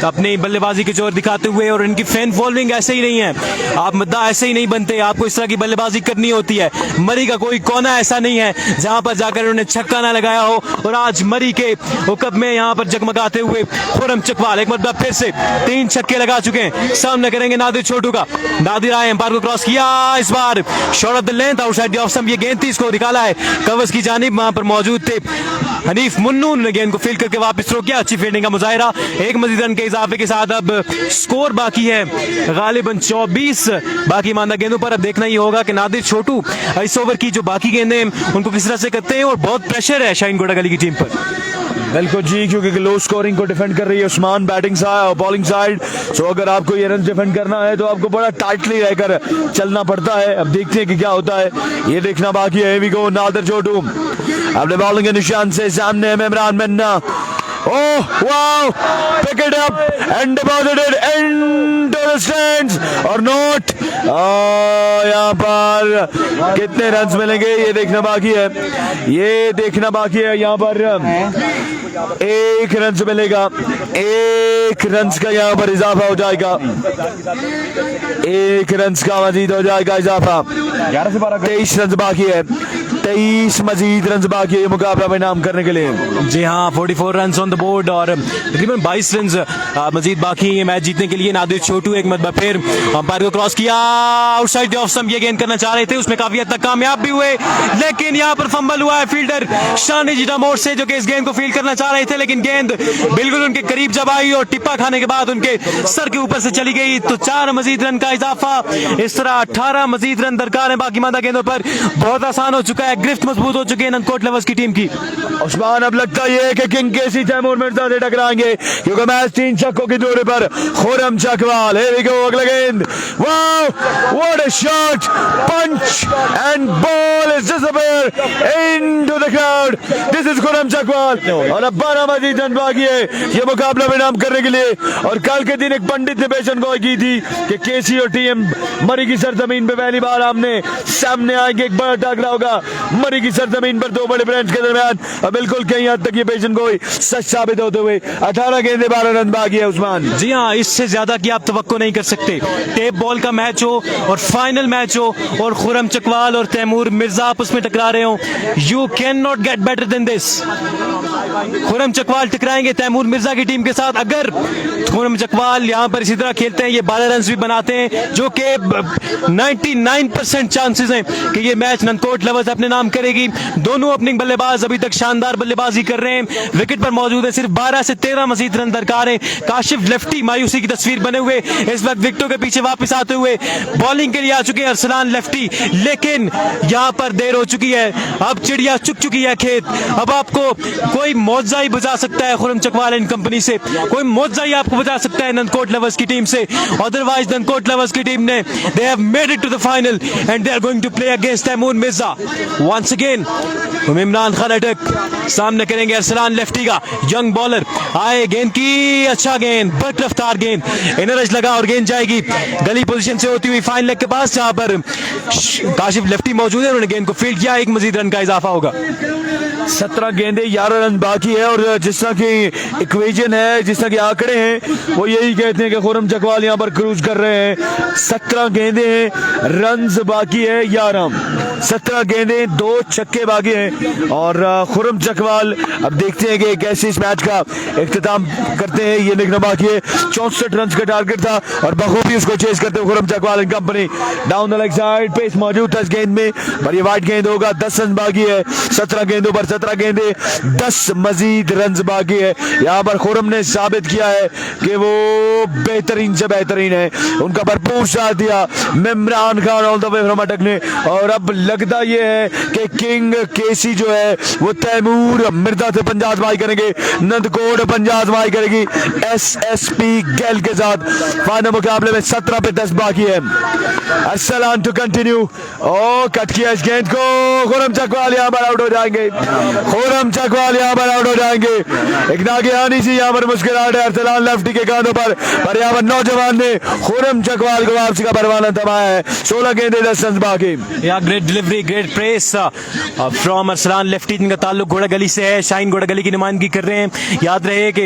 अपनी बल्लेबाजी के जोर दिखाते हुए। और इनकी फैन फॉलोइंग ऐसे ही नहीं है, आप मुद्दा ऐसे ही नहीं बनते, आपको इस तरह की बल्लेबाजी करनी होती है। मरी का कोई कोना ऐसा नहीं है जहां पर जाकर उन्होंने छक्का ना लगाया हो। और आज मरी के हुक्म में यहां पर जगमगाते हुए खुरम चकवाल एक मतलब फिर से 3 छक्के लगा चुके हैं। सामने करेंगे नादिर छोटू का। नादिर आए, अंपायर को क्रॉस किया, इस बार shot of the length outside the off stump, ये गेंद थी, इसको निकाला है कवर्स की जानिब। वहां पर मौजूद थे हनीफ मुन्नू ने गेंद को फील्ड करके वापस थ्रो किया। अच्छी फील्डिंग का मुजाहिरा, एक मजीद रन के इजाफे के साथ अब स्कोर बाकी है गालिबन 24 बाकी मानदा गेंदों पर। अब देखना ही होगा कि नादिर छोटू इस ओवर की जो बाकी गेंदें उनको किस तरह से करते हैं। और बहुत प्रेशर है शाहीन गोड़ागली की टीम पर। बिल्कुल जी, क्योंकि लो स्कोरिंग को डिफेंड कर रही है उस्मान बैटिंग साइड और बॉलिंग साइड। सो अगर आपको ये रन डिफेंड करना है तो आपको बड़ा टाइटली रहकर चलना पड़ता है। अब देखते हैं कि क्या होता है, ये देखना बाकी है। वी गो नादिर छोटू अपने बॉलिंग के निशान से सामने Imran Manna. Oh wow, pick it up and deposited into the stands और नॉट। यहाँ पर कितने रन्स मिलेंगे ये देखना बाकी है, ये देखना बाकी है। यहाँ पर 1 रन से मिलेगा, 1 रन का यहाँ पर इजाफा हो जाएगा, 1 रन का मजीद हो जाएगा इजाफा। 23 रन बाकी है, 23 मजीद रन बाकी है मुकाबला में नाम करने के लिए। जी हाँ, 44 रन ऑन द बोर्ड और तकरीबन 22 रन मजीद बाकी ये मैच जीतने के लिए। नादिर छोटू एक मरतबा फिर अंपायर को क्रॉस किया, आउटसाइड द ऑफ स्टंप, ये गेंद करना चाह रहे थे, उसमें काफी हद तक कामयाब भी हुए, लेकिन यहाँ पर फंबल हुआ है फील्डर शानी जीटा मोड़ से, जो कि इस गेंद को फील्ड करना चाह रहे थे, लेकिन गेंद बिल्कुल उनके करीब जब आई और टिप्पा खाने के बाद उनके सर के ऊपर से चली गई। तो 4 मजीद रन का इजाफा, इस तरह 18 मजीद रन दरकार है बाकी मादा गेंदों पर। बहुत आसान हो चुका है, गिरफ्त मजबूत हो चुकी है ननकोट लेवर्स की टीम की। उस्मान अब लगता है कि किंग केसी तैमूर मिर्जा से टकराएंगे, क्योंकि मैच 3 छक्कों की दूरी पर Khurram Chakwal. Here we go, अगला गेंद, wow, what a shot, punch and ball is disappear into the crowd. This is Khurram Chakwal और अब 12 मजीद रन बाकी है ये मुकाबला में नाम करने के लिए। और कल के दिन एक पंडित ने पेशन गोई की थी कि केसी और टीएम मरी की सरजमीन पे पहली बार आमने सामने आएंगे, एक बड़ा टकरा होगा। मरी की सरजमीन पर दो बड़े ब्रांड्स के दरमियान बिल्कुल कहीं हद तक ये पेशन गोई सच साबित होते हुए 18 गेंदे 12 रन बाकी है उस्मान। जी हाँ, इससे ज्यादा की आप तवक्को नहीं कर सकते। टेप बॉल का मैच हो और फाइनल मैच हो और खुरम चकवाल और तैमूर मिर्जा आपस में टकरा रहे हो, you can not get better than this. Khurram Chakwal टकराएंगे तैमूर मिर्जा की टीम के साथ। अगर खुरम चकवाल यहाँ पर इसी तरह खेलते हैं, ये 12 रन भी बनाते हैं, जो कि 99% चांसेस हैं कि ये मैच ननकोट लवर्स अपने नाम करेगी। दोनों ओपनिंग बल्लेबाज अभी तक शानदार बल्लेबाजी कर रहे हैं, विकेट पर मौजूद है, सिर्फ 12 से 13 मजीद रन दरकार है। काशिफ लेफ्टी मायूसी की तस्वीर बने हुए इस वक्त विकेटों के पीछे वापस आते हुए बॉलिंग के लिए आ चुके हैं अरसलान लेफ्टी, लेकिन यहाँ पर देर हो चुकी है। अब चिड़िया चुग चुकी है खेत। अब आपको कोई मौजा ही बचा सकता है खुरम चकवाल एंड कंपनी से, कोई मौजा ही आपको बचा सकता है ननकोट लवर्स की टीम से। अदरवाइज ननकोट लवर्स की टीम ने they have made it to the final and they are going to play against Taimur Mirza once again. Imran Khan attack सामने करेंगे अरसलान लेफ्टी का यंग बॉलर। आए गेंद की, अच्छा गेंद, बट रफ्तार गेंद, इनर एज लगा और गेंद जाएगी गली पोजीशन से होती हुई फाइन लेग के पास, जहां पर काशिफ लेफ्टी मौजूद है। उन्होंने गेंद को फील्ड किया, एक मजीद रन का इजाफा होगा। 17 गेंदे 11 रन बाकी है और जिस तरह की इक्वेशन है, जिस तरह के आंकड़े हैं, वो यही कहते हैं कि खुरम चकवाल यहाँ पर क्रूज कर रहे हैं। 17 गेंदे हैं, रन बाकी है 11, 17 गेंदे 2 छक्के बाकी हैं और खुरम चकवाल अब देखते हैं कि कैसे इस मैच का इख्तिताम करते हैं। ये देखना बाकी है। 64 रन का टारगेट था और बखूबी उसको चेस करते हुए Khurram Chakwal and company. Down the leg side pace मौजूद था इस गेंद में, पर ये वाइड गेंद होगा। 10 रन बाकी है 17 गेंदों पर, 17 गेंदे 10 मजीद रन बाकी है। यहाँ पर खुरम ने साबित किया है कि वो बेहतरीन से बेहतरीन है। उनका भरपूर साथ दिया Imran Khan all the way from अटक ने। और अब लगता ये है कि किंग केसी जो है वो तैमूर मिर्जा से पंजा आजमाई करेंगे, नंदकोट पंजा आजमाई करेगी एसएसपी गैल के साथ। फाइनल मुकाबले में 17 पे 10 बाकी है। अरसलान टू कंटिन्यू, ओ कट किया इस गेंद को, खुरम चकवाल यहाँ पर आउट हो जाएंगे, खुरम चकवाल यहाँ पर आउट हो जाएंगे। एक नागहानी सी यहाँ पर मुस्कुराहट है अरसलान लेफ्टी के कानों पर यहाँ पर नौजवान ने खुरम चकवाल को वापसी का परवाना थमाया है। 16 गेंदे 10 रन बाकी। Great delivery, great press from Arsalan lefty, जिनका ताल्लुक घोड़ा गली से है। शाइन घोड़ा गली की नुमाइंदगी कर रहे हैं। याद रहे कि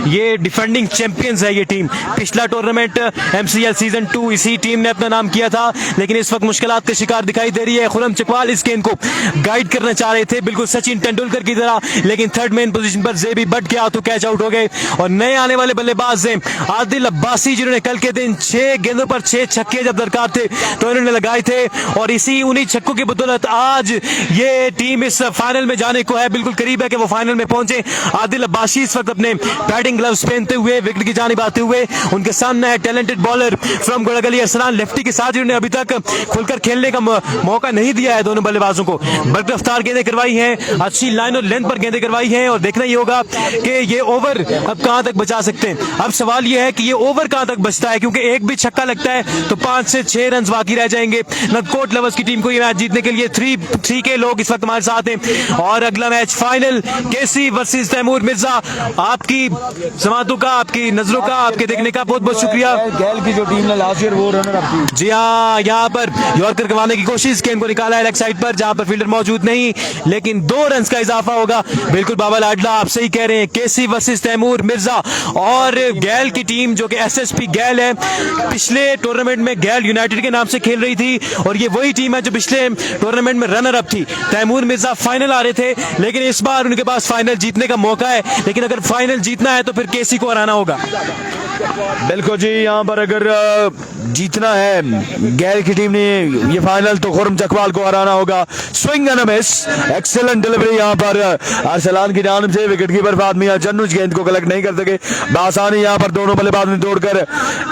ये डिफेंडिंग चैंपियंस है ये टीम। पिछला टूर्नामेंट MCL सीजन 2 इसी टीम ने अपना नाम किया था, लेकिन इस वक्त मुश्किलात का शिकार दिखाई दे रही है। खुरम चकवाल इस गेंद को गाइड करना चाह रहे थे बिल्कुल सचिन तेंदुलकर की तरह, लेकिन थर्ड मेन पोजीशन पर जेबी बट गया तो कैच आउट हो गए। और नए आने वाले बल्लेबाज हैं आदिल अब्बासी, जिन्होंने कल के दिन 6 गेंदों पर 6 छक्के जब दरकार थे तो इन्होंने लगाए थे और इसी उन्हीं छक्कों की बदौलत आज ये टीम इस फाइनल में जाने को है, बिल्कुल करीब है कि वो फाइनल में पहुंचे। आदिल अब्बासी इस वक्त अपने बैटिंग ग्लव्स पहनते हुए विकेट की जानिब आते हुए, उनके सामने है talented bowler from Ghoragali Arsalan lefty के साथ, जिन्होंने अभी तक खुलकर खेलने का मौका नहीं दिया है दोनों बल्लेबाजों को। बल्कि रफ्तार गेंदें करवाई हैं, अच्छी लाइन और लेंथ पर गेंदें करवाई हैं और देखना ये होगा कि ये ओवर अब कहां तक बचा सकते हैं। अब सवाल ये है कि ये ओवर कहां तक बचता है, क्योंकि एक भी छक्का लगता है तो 5 से 6 रन बाकी रह जाएंगे। ननकोट लवर्स की टीम को ये मैच जीतने के लिए 3 के लोग इस वक्त हमारे साथ हैं और अगला मैच फाइनल केसी वर्सेस तैमूर मिर्जा। आपकी समातों का, आपकी नजरों का, आपके देखने का बहुत बहुत शुक्रिया। गैल की जो टीम ने लास्ट ईयर वो रनर अप थी। जी हाँ, यहाँ पर यॉर्कर करवाने की कोशिश, गेंद को निकाला है लेग साइड पर जहां पर फील्डर मौजूद नहीं, लेकिन 2 रन का इजाफा होगा। बिल्कुल बाबा लाडला आप सही कह रहे हैं, केसी वर्सेस तैमूर मिर्जा। और गैल की टीम जो कि एसएसपी गैल है, पिछले टूर्नामेंट में गैल यूनाइटेड के नाम से खेल रही थी और ये वही टीम है जो पिछले टूर्नामेंट में रनर अप थी। तैमूर मिर्जा फाइनल आ रहे थे, लेकिन इस बार उनके पास फाइनल जीतने का मौका है, लेकिन अगर फाइनल जीतना है तो फिर केसी को हराना होगा। बिल्कुल जी, यहाँ पर अगर जीतना है गैल की टीम ने ये फाइनल तो खुरम चकवाल को हराना होगा। Swing and miss, excellent delivery यहाँ पर अरसलान की जानिब से। विकेट कीपर फातमिया चन्नू इस गेंद को कलेक्ट नहीं कर सके बासानी। यहाँ पर दोनों बल्लेबाज ने तोड़कर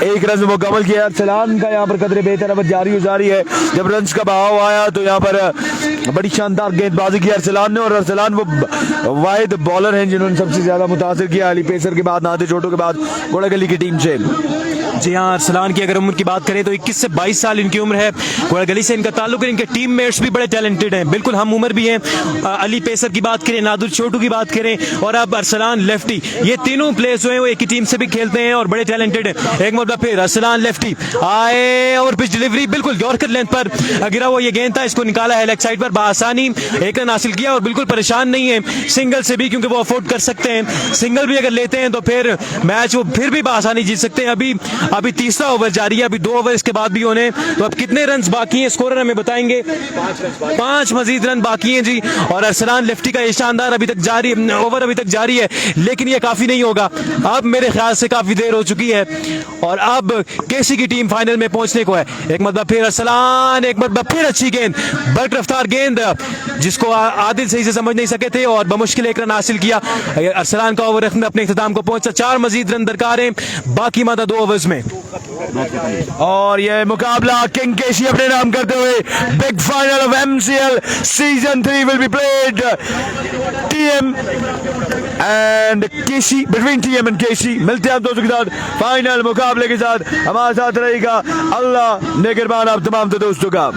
1 रन मुकम्मल किया। अरसलान का यहाँ पर कदरे बेहतर अब जारी गुजारी है। जब रन का बहाव आया तो यहाँ पर बड़ी शानदार गेंदबाजी की अरसलान ने, और अरसलान वो वाहिद बॉलर हैं जिन्होंने सबसे ज्यादा मुतासिर किया अली पेसर के बाद, नाते चोटों के बाद घोड़ागली की टीम से। जी हाँ, अरसलान की अगर उम्र की बात करें तो 21 से 22 साल इनकी उम्र है। कोड़ागली से इनका ताल्लुक है। इनके टीममेट्स भी बड़े टैलेंटेड हैं, बिल्कुल हम उम्र भी हैं। अली पेसर की बात करें, नादुर छोटू की बात करें और अब अरसलान लेफ्टी, ये तीनों प्लेयर्स जो हैं वो एक ही टीम से भी खेलते हैं और बड़े टैलेंटेड हैं। एक मतलब फिर अरसलान लेफ्टी आए और पिच डिलीवरी बिल्कुल यॉर्कर लेंथ पर गिरा हुआ ये गेंद था, इसको निकाला है लेग साइड पर बासानी, एक रन हासिल किया और बिल्कुल परेशान नहीं है सिंगल से भी, क्योंकि वो अफोर्ड कर सकते हैं। सिंगल भी अगर लेते हैं तो फिर मैच वो फिर भी बासानी जीत सकते हैं। अभी तीसरा ओवर जारी है, अभी 2 ओवर इसके बाद भी होने, तो अब कितने रन बाकी हैं स्कोरर हमें बताएंगे। 5 मजीद रन बाकी हैं जी। और अरसलान लेफ्टी का ये शानदार अभी तक जारी ओवर अभी तक जारी है, लेकिन ये काफी नहीं होगा। अब मेरे ख्याल से काफी देर हो चुकी है और अब केसी की टीम फाइनल में पहुंचने को है। एक मतलब फिर अरसलान, एक मतलब फिर अच्छी गेंद, बल्क रफ्तार गेंद जिसको आदिल सही से समझ नहीं सके थे और बमुश्किल एक रन हासिल किया। अरसलान का ओवर अपने इख्तिताम को पहुंचा। 4 मजीद रन दरकार हैं, बाकी मादा 2 ओवर्स में। और ये मुकाबला किंग केसी अपने नाम करते हुए big final of MCL season 3 will be played TM and KC, between TM and KC. मिलते हैं आप दोस्तों के साथ फाइनल मुकाबले के साथ। हमारे साथ रहेगा अल्लाह नेगरबान आप तमाम दोस्तों का।